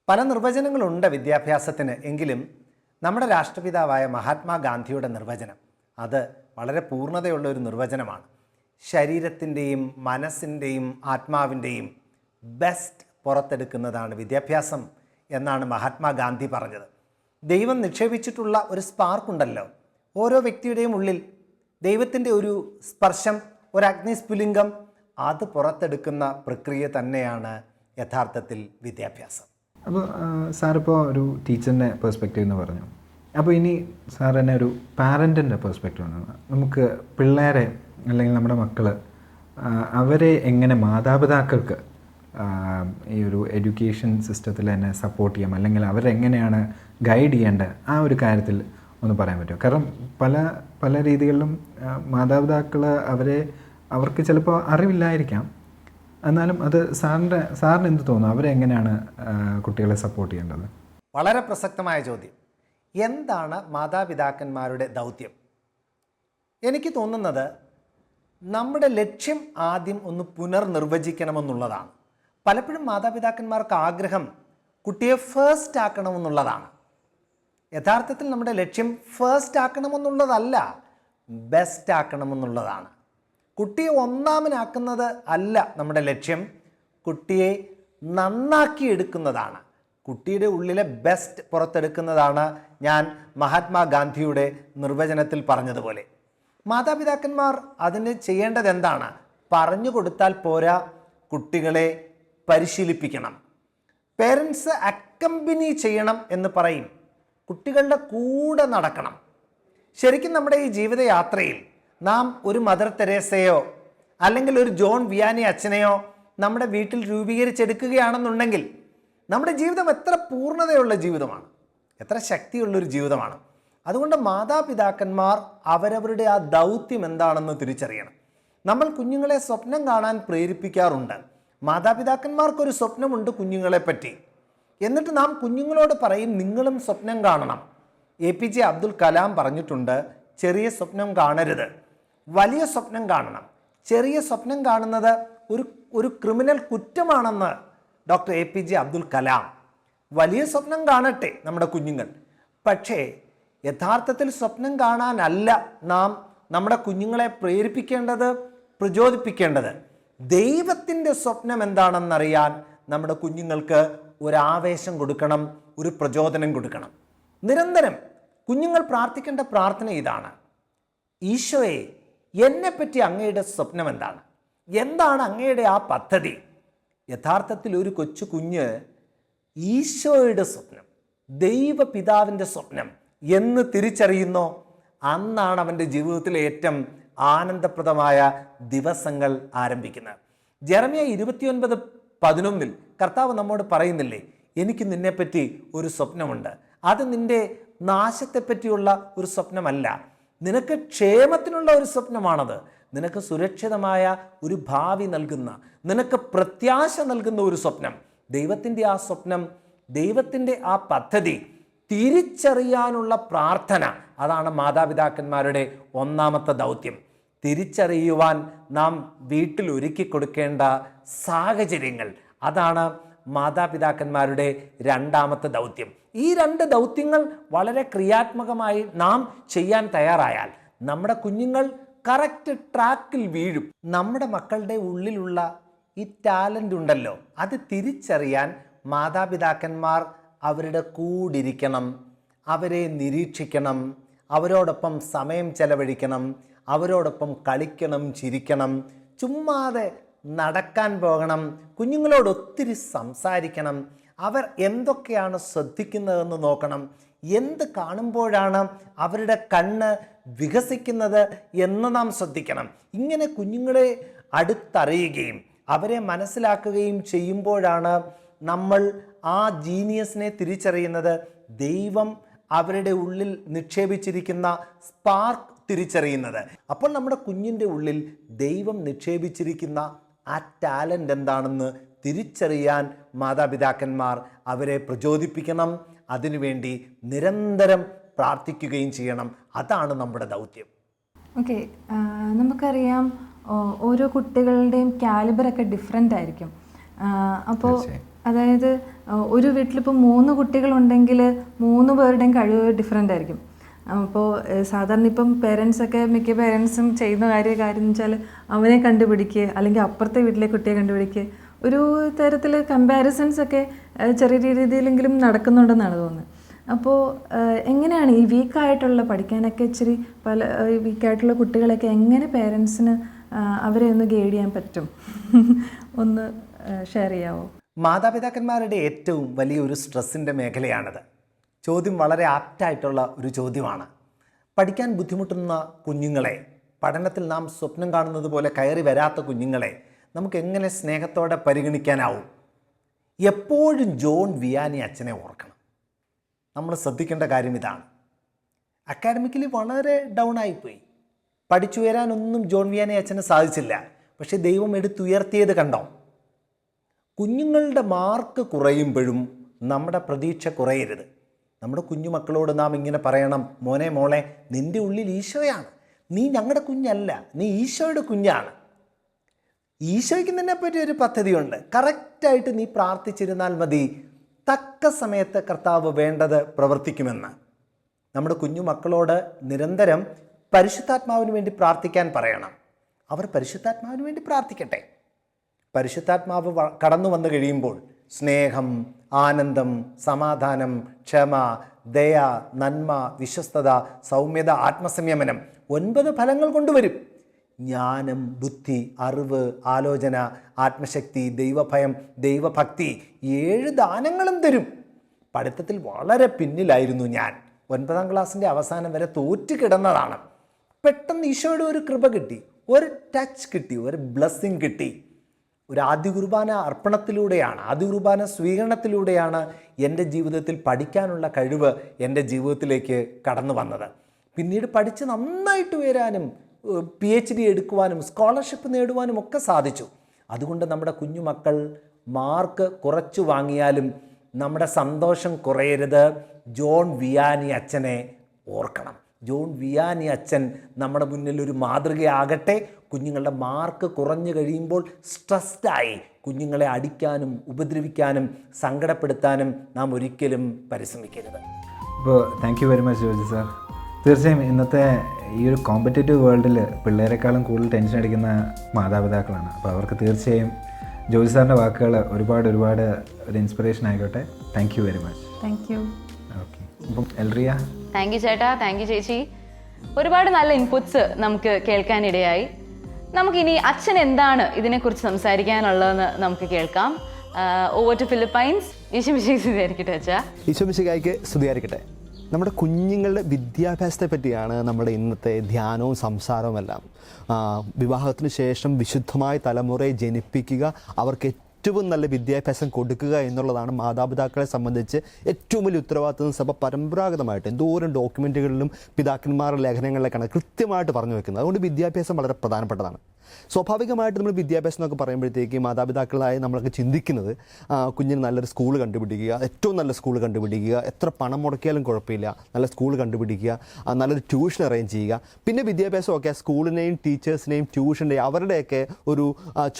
പല നിർവചനങ്ങളുണ്ട് വിദ്യാഭ്യാസത്തിന്, എങ്കിലും നമ്മുടെ രാഷ്ട്രപിതാവായ മഹാത്മാഗാന്ധിയുടെ നിർവചനം അത് വളരെ പൂർണ്ണതയുള്ള ഒരു നിർവചനമാണ്. ശരീരത്തിൻ്റെയും മനസ്സിൻ്റെയും ആത്മാവിൻ്റെയും ബെസ്റ്റ് പുറത്തെടുക്കുന്നതാണ് വിദ്യാഭ്യാസം എന്നാണ് മഹാത്മാഗാന്ധി പറഞ്ഞത്. ദൈവം നിക്ഷേപിച്ചിട്ടുള്ള ഒരു സ്പാർക്കുണ്ടല്ലോ ഓരോ വ്യക്തിയുടെയും ഉള്ളിൽ, ദൈവത്തിൻ്റെ ഒരു സ്പർശം, ഒരു അഗ്നിസ്ഫുലിംഗം, അത് പുറത്തെടുക്കുന്ന പ്രക്രിയ തന്നെയാണ് യഥാർത്ഥത്തിൽ വിദ്യാഭ്യാസം. അപ്പോൾ സാറിപ്പോൾ ഒരു ടീച്ചറിൻ്റെ പെർസ്പെക്റ്റീവ് എന്ന് പറഞ്ഞു. അപ്പോൾ ഇനി സാർ തന്നെ ഒരു പാരൻറ്റിൻ്റെ പെർസ്പെക്റ്റീവ് ആണ്. നമുക്ക് പിള്ളേരെ അല്ലെങ്കിൽ നമ്മുടെ മക്കൾ, അവരെ എങ്ങനെ മാതാപിതാക്കൾക്ക് ഈ ഒരു എഡ്യൂക്കേഷൻ സിസ്റ്റത്തിൽ തന്നെ സപ്പോർട്ട് ചെയ്യാം, അല്ലെങ്കിൽ അവരെങ്ങനെയാണ് ഗൈഡ് ചെയ്യേണ്ടത്, ആ ഒരു കാര്യത്തിൽ ഒന്ന് പറയാൻ പറ്റുമോ? കാരണം പല രീതികളിലും മാതാപിതാക്കൾ അവർക്ക് ചിലപ്പോൾ അറിവില്ലായിരിക്കാം, എന്നാലും അത് സാറിന് എന്ത് തോന്നുന്നു, അവരെങ്ങനെയാണ് കുട്ടികളെ സപ്പോർട്ട് ചെയ്യേണ്ടത്? വളരെ പ്രസക്തമായ ചോദ്യം. എന്താണ് മാതാപിതാക്കന്മാരുടെ ദൗത്യം? എനിക്ക് തോന്നുന്നത് നമ്മുടെ ലക്ഷ്യം ആദ്യം ഒന്ന് പുനർനിർവചിക്കണമെന്നുള്ളതാണ്. പലപ്പോഴും മാതാപിതാക്കന്മാർക്ക് ആഗ്രഹം കുട്ടിയെ ഫേസ്റ്റ് ആക്കണമെന്നുള്ളതാണ്. യഥാർത്ഥത്തിൽ നമ്മുടെ ലക്ഷ്യം ഫേസ്റ്റ് ആക്കണമെന്നുള്ളതല്ല, ബെസ്റ്റ് ആക്കണമെന്നുള്ളതാണ്. കുട്ടിയെ ഒന്നാമനാക്കുന്നത് അല്ല നമ്മുടെ ലക്ഷ്യം, കുട്ടിയെ നന്നാക്കിയെടുക്കുന്നതാണ്, കുട്ടിയുടെ ഉള്ളിലെ ബെസ്റ്റ് പുറത്തെടുക്കുന്നതാണ്. ഞാൻ മഹാത്മാഗാന്ധിയുടെ നിർവചനത്തിൽ പറഞ്ഞതുപോലെ മാതാപിതാക്കന്മാർ അതിന് ചെയ്യേണ്ടത് എന്താണ്? പറഞ്ഞു കൊടുത്താൽ പോരാ, കുട്ടികളെ പരിശീലിപ്പിക്കണം. പേരൻസ് അക്കമ്പനി ചെയ്യണം എന്ന് പറയും, കുട്ടികളുടെ കൂടെ നടക്കണം. ശരിക്കും നമ്മുടെ ഈ ജീവിതയാത്രയിൽ നാം ഒരു മദർ തെരേസയോ അല്ലെങ്കിൽ ഒരു ജോൺ വിയാനി അച്ഛനെയോ നമ്മുടെ വീട്ടിൽ രൂപീകരിച്ചെടുക്കുകയാണെന്നുണ്ടെങ്കിൽ നമ്മുടെ ജീവിതം എത്ര പൂർണ്ണതയുള്ള ജീവിതമാണ്, എത്ര ശക്തിയുള്ളൊരു ജീവിതമാണ്. അതുകൊണ്ട് മാതാപിതാക്കന്മാർ അവരവരുടെ ആ ദൗത്യം എന്താണെന്ന് തിരിച്ചറിയണം. നമ്മൾ കുഞ്ഞുങ്ങളെ സ്വപ്നം കാണാൻ പ്രേരിപ്പിക്കാറുണ്ട്. മാതാപിതാക്കന്മാർക്കൊരു സ്വപ്നമുണ്ട് കുഞ്ഞുങ്ങളെ പറ്റി. എന്നിട്ട് നാം കുഞ്ഞുങ്ങളോട് പറയും, നിങ്ങളും സ്വപ്നം കാണണം. APJ അബ്ദുൽ കലാം പറഞ്ഞിട്ടുണ്ട്, ചെറിയ സ്വപ്നം കാണരുത്, വലിയ സ്വപ്നം കാണണം. ചെറിയ സ്വപ്നം കാണുന്നത് ഒരു ക്രിമിനൽ കുറ്റമാണെന്ന് ഡോക്ടർ APJ അബ്ദുൽ കലാം. വലിയ സ്വപ്നം കാണട്ടെ നമ്മുടെ കുഞ്ഞുങ്ങൾ, പക്ഷേ യഥാർത്ഥത്തിൽ സ്വപ്നം കാണാനല്ല നാം നമ്മുടെ കുഞ്ഞുങ്ങളെ പ്രേരിപ്പിക്കേണ്ടത്, പ്രചോദിപ്പിക്കേണ്ടത്. ദൈവത്തിൻ്റെ സ്വപ്നം എന്താണെന്നറിയാൻ നമ്മുടെ കുഞ്ഞുങ്ങൾക്ക് ഒരു ആവേശം കൊടുക്കണം, ഒരു പ്രചോദനം കൊടുക്കണം. നിരന്തരം കുഞ്ഞുങ്ങൾ പ്രാർത്ഥിക്കേണ്ട പ്രാർത്ഥന ഇതാണ്: ഈശോയെ, എന്നെപ്പറ്റി അങ്ങയുടെ സ്വപ്നം എന്താണ്? എന്താണ് അങ്ങയുടെ ആ പദ്ധതി? യഥാർത്ഥത്തിൽ ഒരു കൊച്ചു കുഞ്ഞ് ഈശോയുടെ സ്വപ്നം, ദൈവപിതാവിൻ്റെ സ്വപ്നം എന്ന് തിരിച്ചറിയുന്നോ, അന്നാണ് അവൻ്റെ ജീവിതത്തിലെ ഏറ്റവും ആനന്ദപ്രദമായ ദിവസങ്ങൾ ആരംഭിക്കുന്നത്. ജെറമ്യ 29:11 കർത്താവ് നമ്മോട് പറയുന്നില്ലേ, എനിക്ക് നിന്നെപ്പറ്റി ഒരു സ്വപ്നമുണ്ട്, അത് നിൻ്റെ നാശത്തെപ്പറ്റിയുള്ള ഒരു സ്വപ്നമല്ല, നിനക്ക് ക്ഷേമത്തിനുള്ള ഒരു സ്വപ്നമാണത്, നിനക്ക് സുരക്ഷിതമായ ഒരു ഭാവി നൽകുന്ന, നിനക്ക് പ്രത്യാശ നൽകുന്ന ഒരു സ്വപ്നം. ദൈവത്തിൻ്റെ ആ സ്വപ്നം, ദൈവത്തിൻ്റെ ആ പദ്ധതി തിരിച്ചറിയാനുള്ള പ്രാർത്ഥന, അതാണ് മാതാപിതാക്കന്മാരുടെ ഒന്നാമത്തെ ദൗത്യം. തിരിച്ചറിയുവാൻ നാം വീട്ടിൽ ഒരുക്കി കൊടുക്കേണ്ട സാഹചര്യങ്ങൾ, അതാണ് മാതാപിതാക്കന്മാരുടെ രണ്ടാമത്തെ ദൗത്യം. ഈ 2 ദൗത്യങ്ങൾ വളരെ ക്രിയാത്മകമായി നാം ചെയ്യാൻ തയ്യാറായാൽ നമ്മുടെ കുഞ്ഞുങ്ങൾ കറക്റ്റ് ട്രാക്കിൽ വീഴും. നമ്മുടെ മക്കളുടെ ഉള്ളിലുള്ള ഈ ടാലൻ്റ് ഉണ്ടല്ലോ, അത് തിരിച്ചറിയാൻ മാതാപിതാക്കന്മാർ അവരുടെ കൂടിരിക്കണം, അവരെ നിരീക്ഷിക്കണം, അവരോടൊപ്പം സമയം ചെലവഴിക്കണം, അവരോടൊപ്പം കളിക്കണം, ചിരിക്കണം, ചുമ്മാതെ നടക്കാൻ പോകണം, കുഞ്ഞുങ്ങളോട് ഒത്തിരി സംസാരിക്കണം, അവർ എന്തൊക്കെയാണ് ശ്രദ്ധിക്കുന്നതെന്ന് നോക്കണം, എന്ത് കാണുമ്പോഴാണ് അവരുടെ കണ്ണ് വികസിക്കുന്നത് എന്ന് നാം ശ്രദ്ധിക്കണം. ഇങ്ങനെ കുഞ്ഞുങ്ങളെ അടുത്തറിയുകയും അവരെ മനസ്സിലാക്കുകയും ചെയ്യുമ്പോഴാണ് നമ്മൾ ആ ജീനിയസിനെ തിരിച്ചറിയുന്നത്, ദൈവം അവരുടെ ഉള്ളിൽ നിക്ഷേപിച്ചിരിക്കുന്ന സ്പാർക്ക് തിരിച്ചറിയുന്നത്. അപ്പോൾ നമ്മുടെ കുഞ്ഞിൻ്റെ ഉള്ളിൽ ദൈവം നിക്ഷേപിച്ചിരിക്കുന്ന ആ ടാലൻ്റ് എന്താണെന്ന് തിരിച്ചറിയാൻ മാതാപിതാക്കന്മാർ അവരെ പ്രചോദിപ്പിക്കണം, അതിനുവേണ്ടി നിരന്തരം പ്രാർത്ഥിക്കുകയും ചെയ്യണം. അതാണ് നമ്മുടെ ദൗത്യം. ഓക്കെ, നമുക്കറിയാം ഓരോ കുട്ടികളുടെയും കാലിബറൊക്കെ ഡിഫറെൻ്റ് ആയിരിക്കും. അപ്പോൾ അതായത് ഒരു വീട്ടിലിപ്പോൾ 3 കുട്ടികളുണ്ടെങ്കിൽ 3 പേരുടെയും കഴിവ് ഡിഫറെൻ്റ് ആയിരിക്കും. അപ്പോൾ സാധാരണ ഇപ്പം പേരൻസൊക്കെ മിക്ക പേരൻസും ചെയ്യുന്ന കാര്യം എന്ന് വെച്ചാൽ അവനെ കണ്ടുപിടിക്കുക, അല്ലെങ്കിൽ അപ്പുറത്തെ വീട്ടിലെ കുട്ടിയെ കണ്ടുപിടിക്കുക, ഒരു തരത്തിൽ കമ്പാരിസൺസ് ഒക്കെ ചെറിയ രീതിയിലെങ്കിലും നടക്കുന്നുണ്ടെന്നാണ് തോന്നുന്നത്. അപ്പോൾ എങ്ങനെയാണ് ഈ വീക്കായിട്ടുള്ള പഠിക്കാനൊക്കെ ഇച്ചിരി വീക്കായിട്ടുള്ള കുട്ടികളൊക്കെ എങ്ങനെ പേരൻസിന് അവരെ ഒന്ന് ഗൈഡ് ചെയ്യാൻ പറ്റും? ഒന്ന് ഷെയർ ചെയ്യാമോ? മാതാപിതാക്കന്മാരുടെ ഏറ്റവും വലിയൊരു സ്ട്രെസ്സിൻ്റെ മേഖലയാണിത്. ചോദ്യം വളരെ ആപ്റ്റായിട്ടുള്ള ഒരു ചോദ്യമാണ്. പഠിക്കാൻ ബുദ്ധിമുട്ടുന്ന കുഞ്ഞുങ്ങളെ, പഠനത്തിൽ നാം സ്വപ്നം കാണുന്നത് പോലെ കയറി വരാത്ത കുഞ്ഞുങ്ങളെ നമുക്ക് എങ്ങനെ സ്നേഹത്തോടെ പരിഗണിക്കാനാവും? എപ്പോഴും ജോൺ വിയാനി അച്ഛനെ ഓർക്കണം. നമ്മൾ ശ്രദ്ധിക്കേണ്ട കാര്യം ഇതാണ്. അക്കാഡമിക്കലി വളരെ ഡൗൺ ആയിപ്പോയി, പഠിച്ചുയരാനൊന്നും ജോൺ വിയാനി അച്ഛന് സാധിച്ചില്ല. പക്ഷേ ദൈവം എടുത്തുയർത്തിയത് കണ്ടോ? കുഞ്ഞുങ്ങളുടെ മാർക്ക് കുറയുമ്പോഴും നമ്മുടെ പ്രതീക്ഷ കുറയരുത്. നമ്മുടെ കുഞ്ഞുമക്കളോട് നാം ഇങ്ങനെ പറയണം, മോനെ മോളെ, നിൻ്റെ ഉള്ളിൽ ഈശോയാണ്, നീ ഞങ്ങളുടെ കുഞ്ഞല്ല, നീ ഈശോയുടെ കുഞ്ഞാണ്. ഈശോയ്ക്ക് നിന്നെപ്പറ്റി ഒരു പദ്ധതിയുണ്ട്. കറക്റ്റായിട്ട് നീ പ്രാർത്ഥിച്ചിരുന്നാൽ മതി, തക്ക സമയത്ത് കർത്താവ് വേണ്ടത് പ്രവർത്തിക്കുമെന്ന്. നമ്മുടെ കുഞ്ഞുമക്കളോട് നിരന്തരം പരിശുദ്ധാത്മാവിന് വേണ്ടി പ്രാർത്ഥിക്കാൻ പറയണം. അവർ പരിശുദ്ധാത്മാവിന് വേണ്ടി പ്രാർത്ഥിക്കട്ടെ. പരിശുദ്ധാത്മാവ് കടന്നു വന്നു കഴിയുമ്പോൾ സ്നേഹം, ആനന്ദം, സമാധാനം, ക്ഷമ, ദയ, നന്മ, വിശ്വസ്തത, സൗമ്യത, ആത്മസംയമനം 9 ഫലങ്ങൾ കൊണ്ടുവരും. ജ്ഞാനം, ബുദ്ധി, അറിവ്, ആലോചന, ആത്മശക്തി, ദൈവഭയം, ദൈവഭക്തി 7 ദാനങ്ങളും തരും. പഠിത്തത്തിൽ വളരെ പിന്നിലായിരുന്നു ഞാൻ. 9ാം ക്ലാസ്സിൻ്റെ അവസാനം വരെ തോറ്റുകിടന്നതാണ്. പെട്ടെന്ന് ഈശോയുടെ ഒരു കൃപ കിട്ടി, ഒരു ടച്ച് കിട്ടി, ഒരു ബ്ലെസ്സിങ് കിട്ടി. ഒരു ആദ്യ കുർബാന അർപ്പണത്തിലൂടെയാണ്, ആദ്യ കുർബാന സ്വീകരണത്തിലൂടെയാണ് എൻ്റെ ജീവിതത്തിൽ പഠിക്കാനുള്ള കഴിവ് എൻ്റെ ജീവിതത്തിലേക്ക് കടന്നു വന്നത്. പിന്നീട് പഠിച്ച് നന്നായിട്ട് ഉയരാനും PhD എടുക്കുവാനും സ്കോളർഷിപ്പ് നേടുവാനും ഒക്കെ സാധിച്ചു. അതുകൊണ്ട് നമ്മുടെ കുഞ്ഞുമക്കൾ മാർക്ക് കുറച്ചു വാങ്ങിയാലും നമ്മുടെ സന്തോഷം കുറയരുത്. ജോൺ വിയാനി അച്ഛനെ ഓർക്കണം. ജോൺ വിയാനി അച്ഛൻ നമ്മുടെ മുന്നിൽ ഒരു മാതൃകയാകട്ടെ. കുഞ്ഞുങ്ങളുടെ മാർക്ക് കുറഞ്ഞു കഴിയുമ്പോൾ സ്ട്രെസ്ഡായി കുഞ്ഞുങ്ങളെ അടിക്കാനും ഉപദ്രവിക്കാനും സങ്കടപ്പെടുത്താനും നാം ഒരിക്കലും പരിശ്രമിക്കരുത്. അപ്പോൾ thank you very much Joji sir. തീർച്ചയായും ഇന്നത്തെ ഈ ഒരു കോമ്പറ്റേറ്റീവ് വേൾഡിൽ പിള്ളേരെക്കാളും കൂടുതൽ ടെൻഷൻ അടിക്കുന്ന മാതാപിതാക്കളാണ്. അപ്പോൾ അവർക്ക് തീർച്ചയായും ജോജി സാറിൻ്റെ വാക്കുകൾ ഒരുപാട് ഒരു ഇൻസ്പിറേഷൻ ആയിക്കോട്ടെ. Thank you very much. Thank you. Okay, അപ്പം എൽറിയ. താങ്ക് യു ചേട്ടാ, താങ്ക് യു ചേച്ചി. ഒരുപാട് നല്ല ഇൻപുട്സ് നമുക്ക് കേൾക്കാനിടയായി. നമുക്കിനി അച്ഛൻ എന്താണ് ഇതിനെക്കുറിച്ച് സംസാരിക്കാനുള്ളതെന്ന് നമുക്ക് കേൾക്കാം. Over to Philippines. ഈശോമിശിഹായ്ക്ക് സ്തുതിയായിരിക്കട്ടെ അച്ഛാ. ഈശോമിശിഹായ്ക്ക് സ്തുതിയായിരിക്കട്ടെ. നമ്മുടെ കുഞ്ഞുങ്ങളുടെ വിദ്യാഭ്യാസത്തെ പറ്റിയാണ് നമ്മുടെ ഇന്നത്തെ ധ്യാനവും സംസാരവും എല്ലാം. വിവാഹത്തിന് ശേഷം വിശുദ്ധമായ തലമുറയെ ജനിപ്പിക്കുക, അവർക്ക് ഏറ്റവും നല്ല വിദ്യാഭ്യാസം കൊടുക്കുക എന്നുള്ളതാണ് മാതാപിതാക്കളെ സംബന്ധിച്ച് ഏറ്റവും വലിയ ഉത്തരവാദിത്വം. സഭ പരമ്പരാഗതമായിട്ട് എന്തോരം ഡോക്യുമെൻറ്റുകളിലും പിതാക്കന്മാരുടെ ലേഖനങ്ങളിലേക്കാണ് കൃത്യമായിട്ട് പറഞ്ഞു വെക്കുന്നത്. അതുകൊണ്ട് വിദ്യാഭ്യാസം വളരെ പ്രധാനപ്പെട്ടതാണ്. സ്വാഭാവികമായിട്ട് നമ്മൾ വിദ്യാഭ്യാസം എന്നൊക്കെ പറയുമ്പോഴത്തേക്ക് മാതാപിതാക്കളായി നമ്മളൊക്കെ ചിന്തിക്കുന്നത് കുഞ്ഞിന് നല്ലൊരു സ്കൂൾ കണ്ടുപിടിക്കുക, ഏറ്റവും നല്ല സ്കൂൾ കണ്ടുപിടിക്കുക, എത്ര പണം മുടക്കിയാലും കുഴപ്പമില്ല, നല്ല സ്കൂൾ കണ്ടുപിടിക്കുക, നല്ലൊരു ട്യൂഷൻ അറേഞ്ച് ചെയ്യുക. പിന്നെ വിദ്യാഭ്യാസമൊക്കെ സ്കൂളിനെയും ടീച്ചേഴ്സിനെയും ട്യൂഷൻ്റെയും അവരുടെയൊക്കെ ഒരു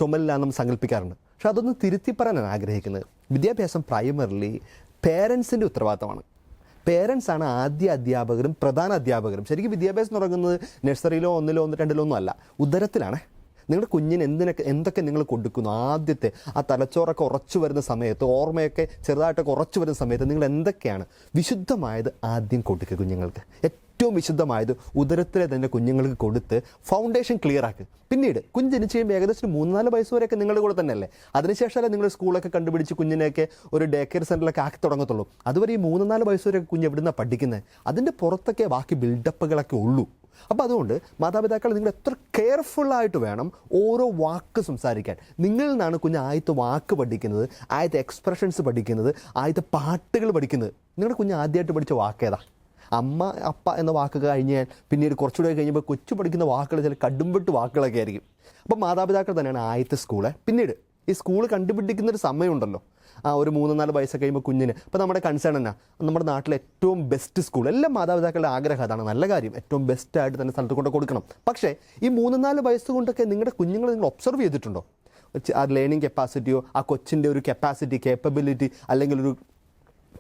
ചുമലിലാണ് നമ്മൾ സങ്കല്പിക്കാറുണ്ട്. പക്ഷെ അതൊന്ന് തിരുത്തി പറയാനാണ് ആഗ്രഹിക്കുന്നത്. വിദ്യാഭ്യാസം പ്രൈമറിലി പേരൻസിൻ്റെ ഉത്തരവാദിത്തമാണ്. പേരൻസ് ആണ് ആദ്യ അധ്യാപകരും പ്രധാന അധ്യാപകരും. ശരിക്കും വിദ്യാഭ്യാസം തുടങ്ങുന്നത് നഴ്സറിയിലോ 1-ലോ 2-ലോ ഒന്നും അല്ല, ഉദരത്തിലാണ്. നിങ്ങളുടെ കുഞ്ഞിന് എന്തൊക്കെ നിങ്ങൾ കൊടുക്കുന്നു, ആദ്യത്തെ ആ തലച്ചോറൊക്കെ ഉറച്ചു വരുന്ന സമയത്ത്, ഓർമ്മയൊക്കെ ചെറുതായിട്ടൊക്കെ ഉറച്ചു വരുന്ന സമയത്ത് നിങ്ങൾ എന്തൊക്കെയാണ് വിശുദ്ധമായത് ആദ്യം കൊടുക്കുക കുഞ്ഞുങ്ങൾക്ക്. ഏറ്റവും വിശുദ്ധമായത് ഉദരത്തിലെ തന്നെ കുഞ്ഞുങ്ങൾക്ക് കൊടുത്ത് ഫൗണ്ടേഷൻ ക്ലിയർ ആക്കുക. പിന്നീട് കുഞ്ഞ് ജനിച്ച് കഴിയുമ്പോൾ ഏകദേശം 3-4 വയസ്സ് വരെയൊക്കെ നിങ്ങളുടെ കൂടെ തന്നെയല്ലേ. അതിനുശേഷമല്ലേ നിങ്ങൾ സ്കൂളൊക്കെ കണ്ടുപിടിച്ച് കുഞ്ഞിനെയൊക്കെ ഒരു ഡേ കെയർ സെൻ്ററിലൊക്കെ ആക്കി തുടങ്ങത്തുള്ളൂ. അതുവരെ ഈ 3-4 വയസ്സ് വരെയൊക്കെ കുഞ്ഞ് എവിടുന്നാണ് പഠിക്കുന്നത്? അതിൻ്റെ പുറത്തൊക്കെ ബാക്കി ബിൽഡപ്പുകളൊക്കെ ഉള്ളൂ. അപ്പോൾ അതുകൊണ്ട് മാതാപിതാക്കൾ നിങ്ങൾ എത്ര കെയർഫുള്ളായിട്ട് വേണം ഓരോ വാക്ക് സംസാരിക്കാൻ. നിങ്ങളിൽ നിന്നാണ് കുഞ്ഞ് ആദ്യത്തെ വാക്ക് പഠിക്കുന്നത്, ആദ്യത്തെ എക്സ്പ്രഷൻസ് പഠിക്കുന്നത്, ആദ്യത്തെ പാട്ടുകൾ പഠിക്കുന്നത്. നിങ്ങളുടെ കുഞ്ഞ് ആദ്യമായിട്ട് പഠിച്ച വാക്കേതാ? അമ്മ അപ്പ എന്ന വാക്കൊക്കെ കഴിഞ്ഞാൽ പിന്നീട് കുറച്ചുകൂടെ കഴിയുമ്പോൾ കൊച്ചു പഠിക്കുന്ന വാക്കുകൾ ചില കടുംപെട്ട് വാക്കുകളൊക്കെ ആയിരിക്കും. അപ്പോൾ മാതാപിതാക്കൾ തന്നെയാണ് ആദ്യത്തെ സ്കൂള്. പിന്നീട് ഈ സ്കൂൾ കണ്ടുപിടിക്കുന്നൊരു സമയമുണ്ടല്ലോ, ഒരു 3-4 വയസ്സൊക്കെ കഴിയുമ്പോൾ കുഞ്ഞിന്. അപ്പോൾ നമ്മുടെ കൺസേൺ എന്നാ, നമ്മുടെ നാട്ടിലെ ഏറ്റവും ബെസ്റ്റ് സ്കൂൾ, എല്ലാ മാതാപിതാക്കളുടെ ആഗ്രഹം അതാണ്, നല്ല കാര്യം, ഏറ്റവും ബെസ്റ്റായിട്ട് തന്നെ സ്ഥലത്ത് കൊണ്ട് കൊടുക്കണം. പക്ഷേ ഈ 3-4 വയസ്സ് കൊണ്ടൊക്കെ നിങ്ങളുടെ കുഞ്ഞുങ്ങളെ നിങ്ങൾ ഒബ്സർവ് ചെയ്തിട്ടുണ്ടോ? ആ ലേണിംഗ് കപ്പാസിറ്റിയോ, ആ കൊച്ചിൻ്റെ ഒരു കപ്പാസിറ്റി, കേപ്പബിലിറ്റി, അല്ലെങ്കിൽ ഒരു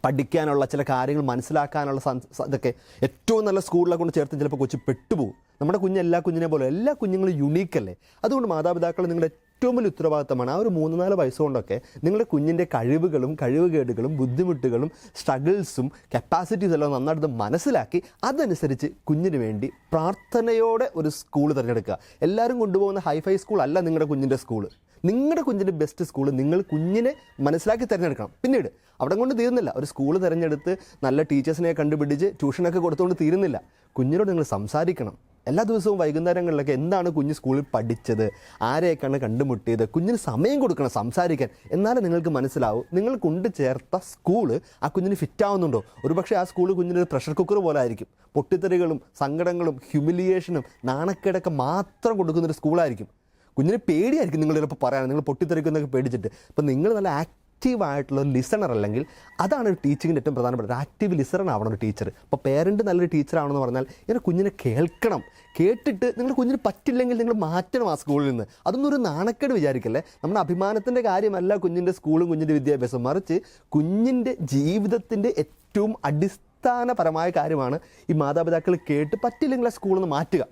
പഠിക്കാനുള്ള ചില കാര്യങ്ങൾ മനസ്സിലാക്കാനുള്ള ഇതൊക്കെ ഏറ്റവും നല്ല സ്കൂളിലെ കൊണ്ട് ചേർത്ത് ചിലപ്പോൾ കൊച്ചു പെട്ടുപോകും. നമ്മുടെ കുഞ്ഞ് എല്ലാ കുഞ്ഞിനെ പോലെ, എല്ലാ കുഞ്ഞുങ്ങളും യുണീക്കല്ലേ. അതുകൊണ്ട് മാതാപിതാക്കൾ നിങ്ങളുടെ ഏറ്റവും വലിയ ഉത്തരവാദിത്തമാണ് ആ ഒരു 3-4 വയസ്സുകൊണ്ടൊക്കെ നിങ്ങളുടെ കുഞ്ഞിൻ്റെ കഴിവുകളും കഴിവുകേടുകളും ബുദ്ധിമുട്ടുകളും സ്ട്രഗിൾസും കപ്പാസിറ്റീസ് എല്ലാം നന്നായിട്ട് മനസ്സിലാക്കി അതനുസരിച്ച് കുഞ്ഞിന് വേണ്ടി പ്രാർത്ഥനയോടെ ഒരു സ്കൂൾ തിരഞ്ഞെടുക്കുക. എല്ലാവരും കൊണ്ടുപോകുന്ന ഹൈഫൈ സ്കൂൾ അല്ല നിങ്ങളുടെ കുഞ്ഞിൻ്റെ സ്കൂള്. നിങ്ങളുടെ കുഞ്ഞിൻ്റെ ബെസ്റ്റ് സ്കൂൾ നിങ്ങൾ കുഞ്ഞിനെ മനസ്സിലാക്കി തിരഞ്ഞെടുക്കണം. പിന്നീട് അവിടെ കൊണ്ട് തീരുന്നില്ല. ഒരു സ്കൂൾ തിരഞ്ഞെടുത്ത് നല്ല ടീച്ചേഴ്സിനെ കണ്ടുപിടിച്ച് ട്യൂഷനൊക്കെ കൊടുത്തുകൊണ്ട് തീരുന്നില്ല. കുഞ്ഞിനോട് നിങ്ങൾ സംസാരിക്കണം. എല്ലാ ദിവസവും വൈകുന്നേരങ്ങളിലൊക്കെ എന്താണ് കുഞ്ഞ് സ്കൂളിൽ പഠിച്ചത്, ആരെയൊക്കെയാണ് കണ്ടുമുട്ടിയത്, കുഞ്ഞിന് സമയം കൊടുക്കണം സംസാരിക്കാൻ. എന്നാലും നിങ്ങൾക്ക് മനസ്സിലാവും നിങ്ങൾ കൊണ്ടു ചേർത്ത സ്കൂള് ആ കുഞ്ഞിന് ഫിറ്റാവുന്നുണ്ടോ. ഒരുപക്ഷെ ആ സ്കൂൾ കുഞ്ഞിനൊരു പ്രഷർ കുക്കർ പോലെ ആയിരിക്കും. പൊട്ടിത്തെറികളും സങ്കടങ്ങളും ഹ്യൂമിലിയേഷനും നാണക്കേടൊക്കെ മാത്രം കൊടുക്കുന്നൊരു സ്കൂളായിരിക്കും. കുഞ്ഞിന് പേടിയായിരിക്കും നിങ്ങൾ ചിലപ്പോൾ പറയാൻ, നിങ്ങൾ പൊട്ടിത്തെറിക്കുന്നതൊക്കെ പേടിച്ചിട്ട്. അപ്പോൾ നിങ്ങൾ നല്ല ആക്റ്റീവായിട്ടുള്ള ലിസണർ അല്ലെങ്കിൽ അതാണ് ഒരു ടീച്ചിങ്ങിൻ്റെ ഏറ്റവും പ്രധാനപ്പെട്ട ഒരു ആക്റ്റീവ് ലിസണർ ആവണം ഒരു ടീച്ചർ. അപ്പോൾ പേരൻറ്റ് നല്ലൊരു ടീച്ചറാണെന്ന് പറഞ്ഞാൽ ഇങ്ങനെ കുഞ്ഞിനെ കേൾക്കണം. കേട്ടിട്ട് നിങ്ങളുടെ കുഞ്ഞിന് പറ്റില്ലെങ്കിൽ നിങ്ങൾ മാറ്റണം ആ സ്കൂളിൽ നിന്ന്. അതൊന്നും ഒരു നാണക്കേട് വിചാരിക്കല്ലേ. നമ്മുടെ അഭിമാനത്തിൻ്റെ കാര്യമല്ല കുഞ്ഞിൻ്റെ സ്കൂളും കുഞ്ഞിൻ്റെ വിദ്യാഭ്യാസം, മറിച്ച് കുഞ്ഞിൻ്റെ ജീവിതത്തിൻ്റെ ഏറ്റവും അടിസ്ഥാനപരമായ കാര്യമാണ് ഈ മാതാപിതാക്കൾ കേട്ട് പറ്റില്ലെങ്കിൽ ആ സ്കൂളിൽ നിന്ന് മാറ്റുക.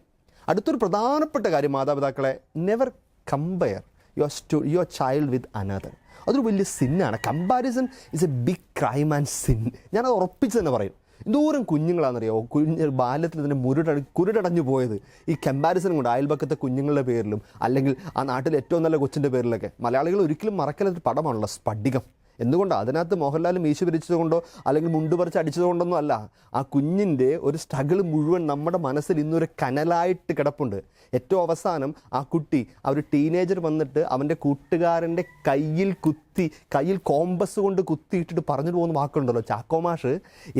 അടുത്തൊരു പ്രധാനപ്പെട്ട കാര്യം മാതാപിതാക്കളെ, never compare your child with another. അതൊരു വലിയ സിന്നാണ്. Comparison is a big crime and sin. ഞാനത് ഉറപ്പിച്ച് തന്നെ പറയും. എന്തോരം കുഞ്ഞുങ്ങളാണെന്നറിയോ ബാല്യത്തിൽ തന്നെ കുരുടടഞ്ഞു പോയത് ഈ കമ്പാരിസൺ കൊണ്ട്. അയൽപക്കത്തെ കുഞ്ഞുങ്ങളുടെ പേരിലും അല്ലെങ്കിൽ ആ നാട്ടിലെ ഏറ്റവും നല്ല കൊച്ചിൻ്റെ പേരിലൊക്കെ. മലയാളികൾ ഒരിക്കലും മറക്കലൊരു പടമാണല്ലോ സ്ഫടികം. എന്തുകൊണ്ടാണ്? അതിനകത്ത് മോഹൻലാൽ മീശ പിരിച്ചതുകൊണ്ടോ അല്ലെങ്കിൽ മുണ്ട് പറിച്ച് അടിച്ചതുകൊണ്ടൊന്നും അല്ല. ആ കുഞ്ഞിൻ്റെ ഒരു സ്ട്രഗിൾ മുഴുവൻ നമ്മുടെ മനസ്സിൽ ഇന്നൊരു കനലായിട്ട് കിടപ്പുണ്ട്. ഏറ്റവും അവസാനം ആ കുട്ടി, ആ ഒരു ടീനേജർ വന്നിട്ട് അവൻ്റെ കൂട്ടുകാരൻ്റെ കയ്യിൽ കോമ്പസ് കൊണ്ട് കുത്തിയിട്ടിട്ട് പറഞ്ഞിട്ട് പോകുന്ന വാക്കുണ്ടല്ലോ, ചാക്കോമാഷ്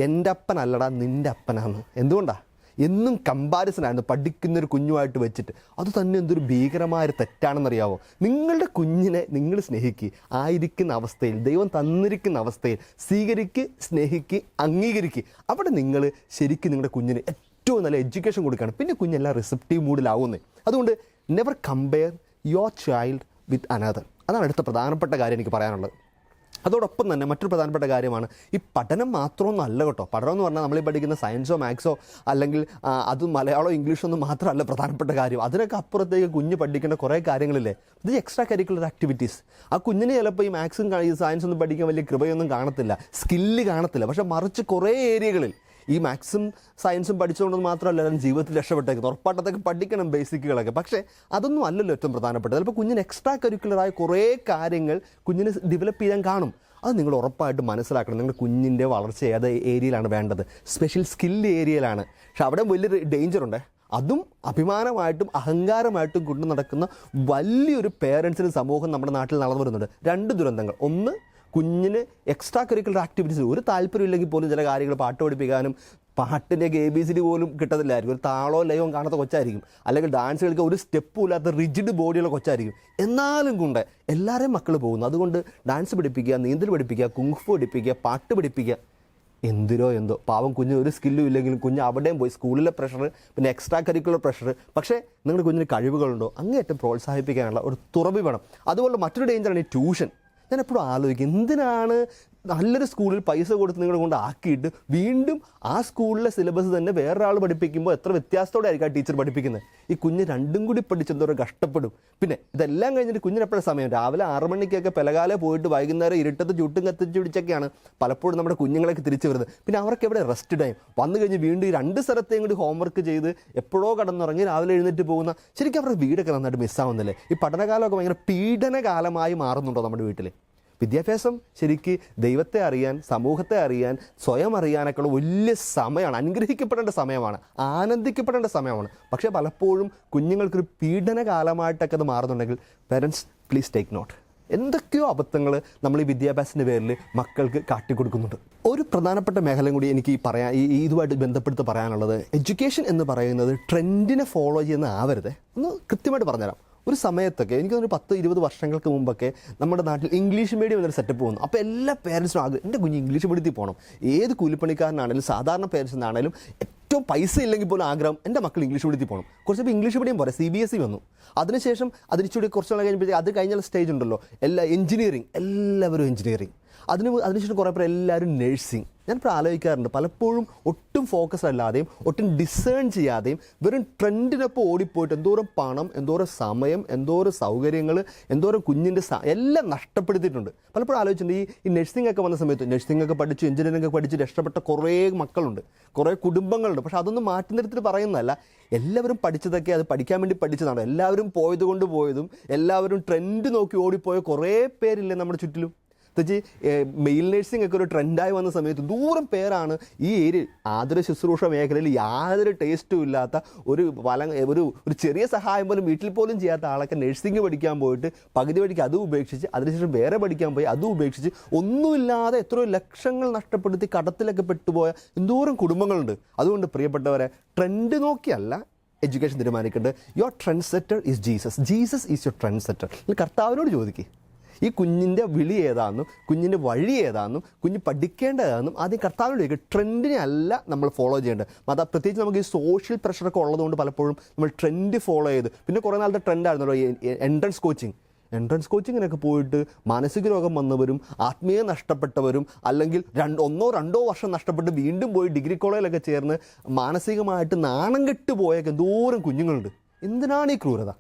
എൻ്റെ അപ്പനല്ലടാ നിൻ്റെ അപ്പനാന്ന്. എന്തുകൊണ്ടാണ്? എന്നും കമ്പാരിസനായിരുന്നു പഠിക്കുന്നൊരു കുഞ്ഞുമായിട്ട് വെച്ചിട്ട്. അത് തന്നെ എന്തൊരു ഭീകരമായൊരു തെറ്റാണെന്നറിയാവോ. നിങ്ങളുടെ കുഞ്ഞിനെ നിങ്ങൾ സ്നേഹിക്കുക, ആയിരിക്കുന്ന അവസ്ഥയിൽ, ദൈവം തന്നിരിക്കുന്ന അവസ്ഥയിൽ സ്വീകരിക്കുക, സ്നേഹിക്കുക, അംഗീകരിക്കുക. അവിടെ നിങ്ങൾ ശരിക്കും നിങ്ങളുടെ കുഞ്ഞിന് ഏറ്റവും നല്ല എഡ്യൂക്കേഷൻ കൊടുക്കുകയാണ്. പിന്നെ കുഞ്ഞെല്ലാം റിസപ്റ്റീവ് മൂഡിലാവുന്നത്. അതുകൊണ്ട് never compare your child with another. അതാണ് അടുത്ത പ്രധാനപ്പെട്ട കാര്യം എനിക്ക് പറയാനുള്ളത്. അതോടൊപ്പം തന്നെ മറ്റൊരു പ്രധാനപ്പെട്ട കാര്യമാണ് ഈ പഠനം മാത്രമൊന്നും അല്ല കേട്ടോ. പഠനം എന്ന് പറഞ്ഞാൽ നമ്മൾ ഈ പഠിക്കുന്ന സയൻസോ മാത്സോ അല്ലെങ്കിൽ അത് മലയാളമോ ഇംഗ്ലീഷോ ഒന്നും മാത്രമല്ല പ്രധാനപ്പെട്ട കാര്യം. അതിനൊക്കെ അപ്പുറത്തേക്ക് കുഞ്ഞ് പഠിക്കേണ്ട കുറേ കാര്യങ്ങളില്ലേ. ഇത് എക്സ്ട്രാ കരിക്കുലർ ആക്ടിവിറ്റീസ്. ആ കുഞ്ഞിന് ചിലപ്പോൾ ഈ മാത്സും സയൻസും ഒന്നും പഠിക്കാൻ വലിയ കൃപയൊന്നും കാണത്തില്ല, സ്കില്ല് കാണത്തില്ല. പക്ഷേ മറിച്ച് കുറേ ഏരിയകളിൽ ഈ മാത്സും സയൻസും പഠിച്ചുകൊണ്ടെന്ന് മാത്രമല്ല ജീവിതത്തിൽ രക്ഷപ്പെട്ടേക്കുന്നത്. ഉറപ്പാട്ടത്തൊക്കെ പഠിക്കണം ബേസിക്കുകളൊക്കെ. പക്ഷേ അതൊന്നും അല്ലല്ലോ ഏറ്റവും പ്രധാനപ്പെട്ടത്. ചിലപ്പോൾ കുഞ്ഞിന് എക്സ്ട്രാ കരിക്കുലറായ കുറേ കാര്യങ്ങൾ കുഞ്ഞിന് ഡെവലപ്പ് ചെയ്യാൻ കാണും. അത് നിങ്ങൾ ഉറപ്പായിട്ട് മനസ്സിലാക്കണം. നിങ്ങളുടെ കുഞ്ഞിൻ്റെ വളർച്ച ഏത് ഏരിയയിലാണ് വേണ്ടത്. സ്പെഷ്യൽ സ്കില്ല് ഏരിയയിലാണ്. പക്ഷെ അവിടെ വലിയൊരു ഡേഞ്ചറുണ്ട്. അതും അഭിമാനമായിട്ടും അഹങ്കാരമായിട്ടും കൊണ്ടു നടക്കുന്ന വലിയൊരു പേരൻസിന് സമൂഹം നമ്മുടെ നാട്ടിൽ നടന്നു വരുന്നുണ്ട്. 2 ദുരന്തങ്ങൾ. ഒന്ന്, കുഞ്ഞിന് എക്സ്ട്രാ കരിക്കുലർ ആക്ടിവിറ്റീസ് ഒരു താല്പര്യമില്ലെങ്കിൽ പോലും ചില കാര്യങ്ങൾ പാട്ട് പഠിപ്പിക്കാനും പാട്ടിൻ്റെ ABCD പോലും കിട്ടത്തില്ലായിരിക്കും. ഒരു താളോ ലയവും കാണാത്ത കൊച്ചായിരിക്കും. അല്ലെങ്കിൽ ഡാൻസ് കളിക്കാൻ ഒരു സ്റ്റെപ്പും ഇല്ലാത്ത റിജിഡ് ബോഡിയുള്ള കൊച്ചായിരിക്കും. എന്നാലും കൊണ്ട് എല്ലാവരെയും മക്കൾ പോകുന്നു. അതുകൊണ്ട് ഡാൻസ് പഠിപ്പിക്കുക, നീന്തൽ പഠിപ്പിക്കുക, കുങ്ഫു പഠിപ്പിക്കുക, പാട്ട് പഠിപ്പിക്കുക. എന്തോ പാവം കുഞ്ഞിന് ഒരു സ്കില്ലും ഇല്ലെങ്കിലും കുഞ്ഞ് അവിടെയും പോയി സ്കൂളിലെ പ്രഷർ, പിന്നെ എക്സ്ട്രാ കരിക്കുലർ പ്രഷർ. പക്ഷേ നിങ്ങളുടെ കുഞ്ഞിന് കഴിവുകളുണ്ടോ അങ്ങേയറ്റം പ്രോത്സാഹിപ്പിക്കാനുള്ള ഒരു തുറവി വേണം. അതുപോലെ മറ്റൊരു ഡേഞ്ചറാണ് ഈ ട്യൂഷൻ. ഞാൻ എപ്പോഴും ആലോചിക്കും, എന്തിനാണ് നല്ലൊരു സ്കൂളിൽ പൈസ കൊടുത്ത് നിങ്ങളെ കൊണ്ട് ആക്കിയിട്ട് വീണ്ടും ആ സ്കൂളിലെ സിലബസ് തന്നെ വേറൊരാൾ പഠിപ്പിക്കുമ്പോൾ എത്ര വ്യത്യാസത്തോടെ ആയിരിക്കും ആ ടീച്ചർ പഠിപ്പിക്കുന്നത്. ഈ കുഞ്ഞ് രണ്ടും കൂടി പഠിച്ചെന്തോരം കഷ്ടപ്പെടും. പിന്നെ ഇതെല്ലാം കഴിഞ്ഞിട്ട് കുഞ്ഞിന് എപ്പോഴും സമയം, രാവിലെ 6 മണിക്കൊക്കെ പെലകാലെ പോയിട്ട് വൈകുന്നേരം ഇരുട്ടത്ത് ചുട്ടും കത്തിച്ച് പിടിച്ചൊക്കെയാണ് പലപ്പോഴും നമ്മുടെ കുഞ്ഞുങ്ങളൊക്കെ തിരിച്ചു വരുന്നത്. പിന്നെ അവർക്ക് എവിടെ റെസ്റ്റ് ടൈം? വന്നു കഴിഞ്ഞ് വീണ്ടും ഈ 2 സ്ഥലത്തെയും കൂടി ഹോംവർക്ക് ചെയ്ത് എപ്പോഴോ കടന്നുറങ്ങി രാവിലെ എഴുന്നേറ്റ് പോകുന്ന, ശരിക്കും അവരുടെ വീടൊക്കെ നന്നായിട്ട് മിസ്സാവുന്നില്ലേ? ഈ പഠനകാലമൊക്കെ ഭയങ്കര പീഡനകാലമായി മാറുന്നുണ്ടോ നമ്മുടെ വീട്ടിൽ? വിദ്യാഭ്യാസം ശരിക്ക് ദൈവത്തെ അറിയാൻ, സമൂഹത്തെ അറിയാൻ, സ്വയം അറിയാനൊക്കെയുള്ള വലിയ സമയമാണ്, അനുഗ്രഹിക്കപ്പെടേണ്ട സമയമാണ്, ആനന്ദിക്കപ്പെടേണ്ട സമയമാണ്. പക്ഷേ പലപ്പോഴും കുഞ്ഞുങ്ങൾക്കൊരു പീഡനകാലമായിട്ടൊക്കെ അത് മാറുന്നുണ്ടെങ്കിൽ പേരൻസ് പ്ലീസ് ടേക്ക് നോട്ട്. എന്തൊക്കെയോ അബദ്ധങ്ങൾ നമ്മൾ ഈ വിദ്യാഭ്യാസത്തിൻ്റെ പേരിൽ മക്കൾക്ക് കാട്ടിക്കൊടുക്കുന്നുണ്ട്. ഒരു പ്രധാനപ്പെട്ട മേഖലയും കൂടി എനിക്ക് ഇതുമായിട്ട് ബന്ധപ്പെടുത്തി പറയാനുള്ളത്, എഡ്യൂക്കേഷൻ എന്ന് പറയുന്നത് ട്രെൻഡിനെ ഫോളോ ചെയ്യുന്ന ആവരുത്. ഒന്ന് കൃത്യമായിട്ട് പറഞ്ഞുതരാം. ഒരു സമയത്തൊക്കെ എനിക്ക് തോന്നുന്നു 10-20 വർഷങ്ങൾക്ക് മുമ്പൊക്കെ നമ്മുടെ നാട്ടിൽ ഇംഗ്ലീഷ് മീഡിയം എന്നൊരു സെറ്റപ്പ് വന്നു. അപ്പോൾ എല്ലാ പേരൻസിനും ആഗ്രഹം എൻ്റെ കുഞ്ഞ് ഇംഗ്ലീഷ് മീഡിയത്തിൽ പോകണം. ഏത് കൂലിപ്പണിക്കാരനാണെങ്കിലും സാധാരണ പേരൻസിനാണെങ്കിലും ഏറ്റവും പൈസ ഇല്ലെങ്കിൽ പോലും ആഗ്രഹം എൻ്റെ മക്കൾ ഇംഗ്ലീഷ് മീഡിയത്തിൽ പോകണം. കുറച്ചപ്പോൾ ഇംഗ്ലീഷ് മീഡിയം പോരാ, CBSE വന്നു. അതിനുശേഷം അതിനിച്ചൂടി കുറച്ചുള്ള കഴിഞ്ഞപ്പോഴത്തേക്ക് അത് കഴിഞ്ഞുള്ള സ്റ്റേജ് ഉണ്ടല്ലോ, എഞ്ചിനീയറിങ്, എല്ലാവരും എഞ്ചിനീയറിങ്. അതിനുശേഷം കുറേ പേർ എല്ലാവരും നഴ്സിംഗ്. ഞാനിപ്പോൾ ആലോചിക്കാറുണ്ട്, പലപ്പോഴും ഒട്ടും ഫോക്കസ് അല്ലാതെയും ഒട്ടും ഡിസേൺ ചെയ്യാതെയും വെറും ട്രെൻഡിനൊപ്പം ഓടിപ്പോയിട്ട് എന്തോരം പണം, എന്തോരം സമയം, എന്തോരം സൗകര്യങ്ങൾ, എന്തോരം കുഞ്ഞിൻ്റെ എല്ലാം നഷ്ടപ്പെടുത്തിയിട്ടുണ്ട്. പലപ്പോഴും ആലോചിച്ചിട്ടുണ്ട്, ഈ നഴ്സിംഗ് ഒക്കെ വന്ന സമയത്ത് നഴ്സിംഗ് ഒക്കെ പഠിച്ച് എഞ്ചിനീയറിംഗ് ഒക്കെ പഠിച്ച് രക്ഷപ്പെട്ട കുറേ മക്കളുണ്ട്, കുറേ കുടുംബങ്ങളുണ്ട്. പക്ഷെ അതൊന്നും മാറ്റി നിർത്തിയിട്ട് പറയുന്നതല്ല. എല്ലാവരും പഠിച്ചതൊക്കെ അത് പഠിക്കാൻ വേണ്ടി പഠിച്ചതാണ്. എല്ലാവരും പോയത് കൊണ്ട് പോയതും എല്ലാവരും ട്രെൻഡ് നോക്കി ഓടിപ്പോയ കുറേ പേരില്ലേ നമ്മുടെ ചുറ്റിലും. പ്രത്യേകിച്ച് മെയിൽ നഴ്സിംഗ് ഒക്കെ ഒരു ട്രെൻഡായി വന്ന സമയത്ത് ദൂരം പേരാണ് ഈ ഏരിയ ആതുര ശുശ്രൂഷ മേഖലയിൽ യാതൊരു ടേസ്റ്റും ഇല്ലാത്ത ഒരു ചെറിയ സഹായം പോലും വീട്ടിൽ പോലും ചെയ്യാത്ത ആളൊക്കെ നഴ്സിംഗ് പഠിക്കാൻ പോയിട്ട് പകുതി വഴിക്ക് അതും ഉപേക്ഷിച്ച് അതിനുശേഷം വേറെ പഠിക്കാൻ പോയി അതും ഉപേക്ഷിച്ച് ഒന്നുമില്ലാതെ എത്രയോ ലക്ഷങ്ങൾ നഷ്ടപ്പെടുത്തി കടത്തിലൊക്കെ പെട്ടുപോയ എന്തോരം കുടുംബങ്ങളുണ്ട്. അതുകൊണ്ട് പ്രിയപ്പെട്ടവരെ, ട്രെൻഡ് നോക്കിയല്ല എഡ്യൂക്കേഷൻ തീരുമാനിക്കേണ്ടത്. Your trend സെറ്റർ is Jesus. Jesus is your trend സെറ്റർ. കർത്താവിനോട് ചോദിക്കുക, ഈ കുഞ്ഞിൻ്റെ വിളി ഏതാണെന്നും കുഞ്ഞിൻ്റെ വഴി ഏതാണെന്നും കുഞ്ഞ് പഠിക്കേണ്ടതാണെന്നും ആദ്യം കർത്താവിനോട് ചോദിക്കുക. ട്രെൻഡിനെ അല്ല നമ്മൾ ഫോളോ ചെയ്യേണ്ടത്. പ്രത്യേകിച്ച് നമുക്ക് ഈ സോഷ്യൽ പ്രഷറൊക്കെ ഉള്ളതുകൊണ്ട് പലപ്പോഴും നമ്മൾ ട്രെൻഡ് ഫോളോ ചെയ്ത്, പിന്നെ കുറേ നാളത്തെ ട്രെൻഡായിരുന്നല്ലോ എൻട്രൻസ് കോച്ചിങ്ങിനൊക്കെ പോയിട്ട് മാനസിക രോഗം വന്നവരും ആത്മീയ നഷ്ടപ്പെട്ടവരും അല്ലെങ്കിൽ 1-2 വർഷം നഷ്ടപ്പെട്ട് വീണ്ടും പോയി ഡിഗ്രി കോളേജിലൊക്കെ ചേർന്ന് മാനസികമായിട്ട് നാണം കെട്ടുപോയൊക്കെ എന്തോരം കുഞ്ഞുങ്ങളുണ്ട്. എന്തിനാണ് ഈ ക്രൂരത?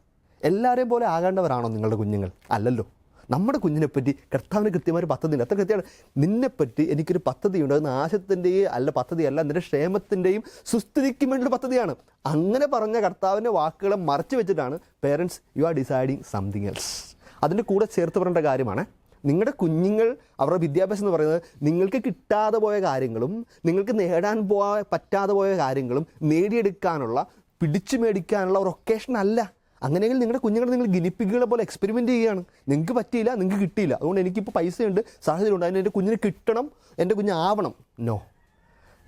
എല്ലാവരെയും പോലെ ആകേണ്ടവരാണോ നിങ്ങളുടെ കുഞ്ഞുങ്ങൾ? അല്ലല്ലോ. നമ്മുടെ കുഞ്ഞിനെപ്പറ്റി കർത്താവിന് കൃത്യമായൊരു പദ്ധതിയുണ്ട്. അത്ര കൃത്യമാണ്. നിന്നെപ്പറ്റി എനിക്കൊരു പദ്ധതിയുണ്ട്. അത് നാശത്തിൻ്റെയും പദ്ധതിയല്ല, നിന്റെ ക്ഷേമത്തിൻ്റെയും സുസ്ഥിതിക്കും വേണ്ടിയുള്ള പദ്ധതിയാണ്. അങ്ങനെ പറഞ്ഞ കർത്താവിൻ്റെ വാക്കുകളെ മറച്ചു വെച്ചിട്ടാണ് parents you are deciding something else. അതിൻ്റെ കൂടെ ചേർത്ത് പറയേണ്ട കാര്യമാണ്, നിങ്ങളുടെ കുഞ്ഞുങ്ങൾ അവരുടെ വിദ്യാഭ്യാസം എന്ന് പറയുന്നത് നിങ്ങൾക്ക് കിട്ടാതെ പോയ കാര്യങ്ങളും നിങ്ങൾക്ക് നേടാൻ പറ്റാതെ പോയ കാര്യങ്ങളും നേടിയെടുക്കാനുള്ള, പിടിച്ചു മേടിക്കാനുള്ള ഒരു ഒക്കേഷൻ അല്ല. അങ്ങനെയെങ്കിൽ നിങ്ങളുടെ കുഞ്ഞുങ്ങളെ നിങ്ങൾ ഗിനിപ്പിക്കുകളെ പോലെ എക്സ്പെരിമെൻറ്റ് ചെയ്യുകയാണ്. നിങ്ങൾക്ക് പറ്റിയില്ല, നിങ്ങൾക്ക് കിട്ടിയില്ല, അതുകൊണ്ട് എനിക്കിപ്പോൾ പൈസയുണ്ട്, സാഹചര്യമുണ്ട്, അതിന് എൻ്റെ കുഞ്ഞിന് കിട്ടണം, എൻ്റെ കുഞ്ഞാവണം. നോ,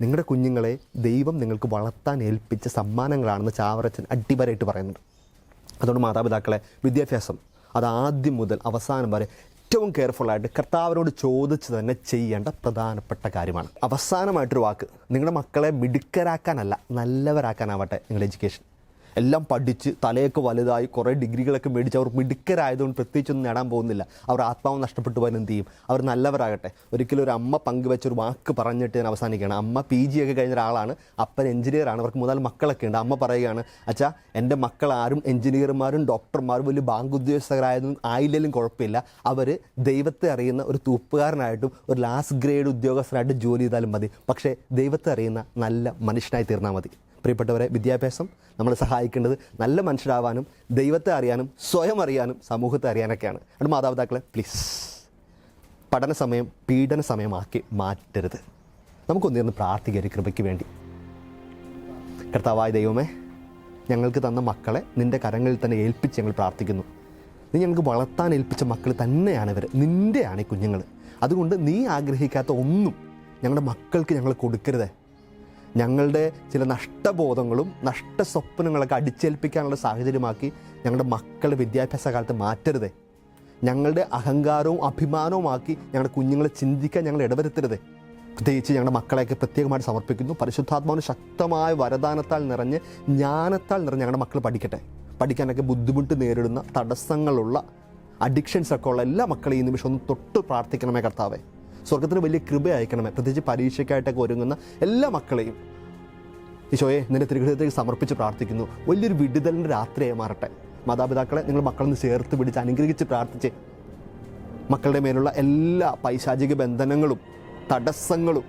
നിങ്ങളുടെ കുഞ്ഞുങ്ങളെ ദൈവം നിങ്ങൾക്ക് വളർത്താൻ ഏൽപ്പിച്ച സമ്മാനങ്ങളാണെന്ന് ചാവറച്ചൻ അടിപരായിട്ട് പറയുന്നുണ്ട്. അതുകൊണ്ട് മാതാപിതാക്കളെ, വിദ്യാഭ്യാസം അത് ആദ്യം മുതൽ അവസാനം വരെ ഏറ്റവും കെയർഫുള്ളായിട്ട് കർത്താവിനോട് ചോദിച്ച് തന്നെ ചെയ്യേണ്ട പ്രധാനപ്പെട്ട കാര്യമാണ്. അവസാനമായിട്ടൊരു വാക്ക്, നിങ്ങളുടെ മക്കളെ മിടുക്കരാക്കാനല്ല, നല്ലവരാക്കാനാവട്ടെ നിങ്ങളുടെ എഡ്യൂക്കേഷൻ. എല്ലാം പഠിച്ച് തലയൊക്കെ വലുതായി കുറേ ഡിഗ്രികളൊക്കെ മേടിച്ച് അവർ മിടുക്കരായതുകൊണ്ട് പ്രത്യേകിച്ചൊന്നും നേടാൻ പോകുന്നില്ല. അവർ ആത്മാവ് നഷ്ടപ്പെട്ടു പോയാൽ എന്ത് ചെയ്യും? അവർ നല്ലവരാകട്ടെ. ഒരിക്കലും ഒരു അമ്മ പങ്കുവെച്ചൊരു വാക്ക് പറഞ്ഞിട്ട് ഞാൻ അവസാനിക്കുകയാണ്. അമ്മ PG ഒക്കെ കഴിഞ്ഞ ഒരാളാണ്, അപ്പൻ എഞ്ചിനീയറാണ്, അവർക്ക് 3-4 മക്കളൊക്കെ ഉണ്ട്. അമ്മ പറയുകയാണ്, അച്ഛാ എൻ്റെ മക്കൾ ആരും എഞ്ചിനീയർമാരും ഡോക്ടർമാരും വലിയ ബാങ്ക് ഉദ്യോഗസ്ഥരായതും ആയില്ലെങ്കിലും കുഴപ്പമില്ല, അവർ ദൈവത്തെ അറിയുന്ന ഒരു തൂപ്പുകാരനായിട്ടും ഒരു ലാസ്റ്റ് ഗ്രേഡ് ഉദ്യോഗസ്ഥനായിട്ടും ജോലി ചെയ്താലും മതി, പക്ഷേ ദൈവത്തെ അറിയുന്ന നല്ല മനുഷ്യനായി തീർന്നാൽ മതി. പ്രിയപ്പെട്ടവരെ, വിദ്യാഭ്യാസം നമ്മളെ സഹായിക്കേണ്ടത് നല്ല മനുഷ്യരാവാനും ദൈവത്തെ അറിയാനും സ്വയം അറിയാനും സമൂഹത്തെ അറിയാനൊക്കെയാണ്. അതുകൊണ്ട് മാതാപിതാക്കളെ പ്ലീസ്, പഠന സമയം പീഡന സമയമാക്കി മാറ്റരുത്. നമുക്കൊന്നിരുന്ന് പ്രാർത്ഥിക്കുക കൃപയ്ക്ക് വേണ്ടി. കർത്താവായ ദൈവമേ, ഞങ്ങൾക്ക് തന്ന മക്കളെ നിൻ്റെ കരങ്ങളിൽ തന്നെ ഏൽപ്പിച്ച് ഞങ്ങൾ പ്രാർത്ഥിക്കുന്നു. നീ ഞങ്ങൾക്ക് വളർത്താൻ ഏൽപ്പിച്ച മക്കൾ തന്നെയാണ് ഇവർ, നിൻ്റെയാണ് ഈ കുഞ്ഞുങ്ങൾ. അതുകൊണ്ട് നീ ആഗ്രഹിക്കാത്ത ഒന്നും ഞങ്ങളുടെ മക്കൾക്ക് ഞങ്ങൾ കൊടുക്കരുതേ. ഞങ്ങളുടെ ചില നഷ്ടബോധങ്ങളും നഷ്ടസ്വപ്നങ്ങളൊക്കെ അടിച്ചേൽപ്പിക്കാനുള്ള സാഹചര്യമാക്കി ഞങ്ങളുടെ മക്കളുടെ വിദ്യാഭ്യാസ കാലത്ത് മാറ്റരുതേ. ഞങ്ങളുടെ അഹങ്കാരവും അഭിമാനവുമാക്കി ഞങ്ങളുടെ കുഞ്ഞുങ്ങളെ ചിന്തിക്കാൻ ഞങ്ങൾ ഇടവരുത്തരുതേ. പ്രത്യേകിച്ച് ഞങ്ങളുടെ മക്കളെയൊക്കെ പ്രത്യേകമായിട്ട് സമർപ്പിക്കുന്നു. പരിശുദ്ധാത്മാവിന് ശക്തമായ വരദാനത്താൽ നിറഞ്ഞ് ജ്ഞാനത്താൽ നിറഞ്ഞ് ഞങ്ങളുടെ മക്കൾ പഠിക്കട്ടെ. പഠിക്കാനൊക്കെ ബുദ്ധിമുട്ട് നേരിടുന്ന തടസ്സങ്ങളുള്ള അഡിക്ഷൻസൊക്കെ ഉള്ള എല്ലാ മക്കളെയും ഈ നിമിഷം ഒന്ന് തൊട്ട് പ്രാർത്ഥിക്കണമേ കർത്താവേ. സ്വർഗത്തിന് വലിയ കൃപ അയക്കണമേ. പ്രത്യേകിച്ച് പരീക്ഷയ്ക്കായിട്ടൊക്കെ ഒരുങ്ങുന്ന എല്ലാ മക്കളെയും ഈശോയെ നിന്റെ തിരുഹൃദയത്തേക്ക് സമർപ്പിച്ച് പ്രാർത്ഥിക്കുന്നു. വലിയൊരു വിടുതലിൻ്റെ രാത്രിയായി മാറട്ടെ. മാതാപിതാക്കളെ നിങ്ങൾ മക്കളൊന്ന് ചേർത്ത് പിടിച്ച് അനുഗ്രഹിച്ച് പ്രാർത്ഥിച്ച് മക്കളുടെ മേലുള്ള എല്ലാ പൈശാചിക ബന്ധനങ്ങളും തടസ്സങ്ങളും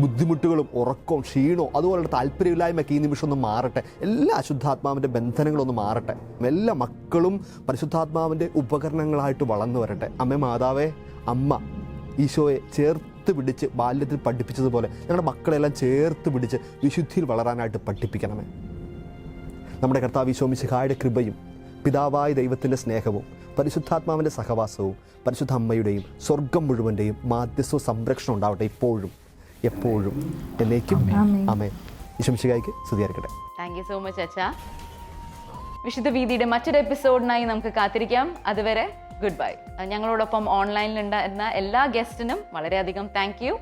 ബുദ്ധിമുട്ടുകളും ഉറക്കവും ക്ഷീണവും അതുപോലുള്ള താല്പര്യമില്ലായ്മയൊക്കെ ഈ നിമിഷം ഒന്ന് മാറട്ടെ. എല്ലാ അശുദ്ധാത്മാവിൻ്റെ ബന്ധനങ്ങളൊന്ന് മാറട്ടെ. എല്ലാ മക്കളും പരിശുദ്ധാത്മാവിൻ്റെ ഉപകരണങ്ങളായിട്ട് വളർന്നു വരട്ടെ. അമ്മ മാതാവേ, അമ്മ ഈശോയെ ചേർത്ത് പിടിച്ച് ബാല്യത്തിൽ പഠിപ്പിച്ചതുപോലെ ഞങ്ങളുടെ മക്കളെല്ലാം ചേർത്ത് പിടിച്ച് വിശുദ്ധിയിൽ വളരാനായിട്ട് പഠിപ്പിക്കണമേ. നമ്മുടെ കർത്താവ് ഈശോ മിശിഹായുടെ കൃപയും പിതാവായ ദൈവത്തിൻ്റെ സ്നേഹവും പരിശുദ്ധാത്മാവിൻ്റെ സഹവാസവും പരിശുദ്ധ അമ്മയുടെയും സ്വർഗം മുഴുവൻ്റെയും മാധ്യസ്ഥവും സംരക്ഷണം ഉണ്ടാവട്ടെ ഇപ്പോഴും എപ്പോഴും എന്നേക്കും. ആമേൻ. ഈശോ മിശിഹായ്ക്ക് സ്തുതിയായിരിക്കട്ടെ. താങ്ക് യു സോ മച്ച് അച്ഛാ. വിശുദ്ധ വീതിയുടെ മറ്റൊരു എപ്പിസോഡിനായി നമുക്ക് കാത്തിരിക്കാം. അതുവരെ ഗുഡ് ബൈ. ഞങ്ങളോടൊപ്പം ഓൺലൈനിൽ ഉണ്ടായിരുന്ന എല്ലാ ഗസ്റ്റിനും വളരെയധികം താങ്ക് യു.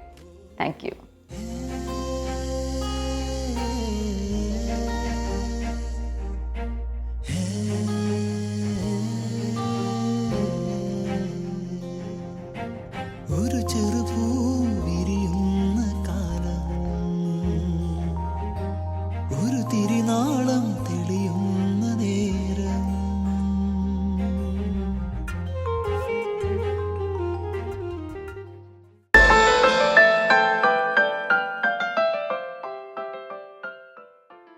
ഒരു ചെറുപൂ വിരിയുന്ന കാലം, ഒരു തിരിനാൾ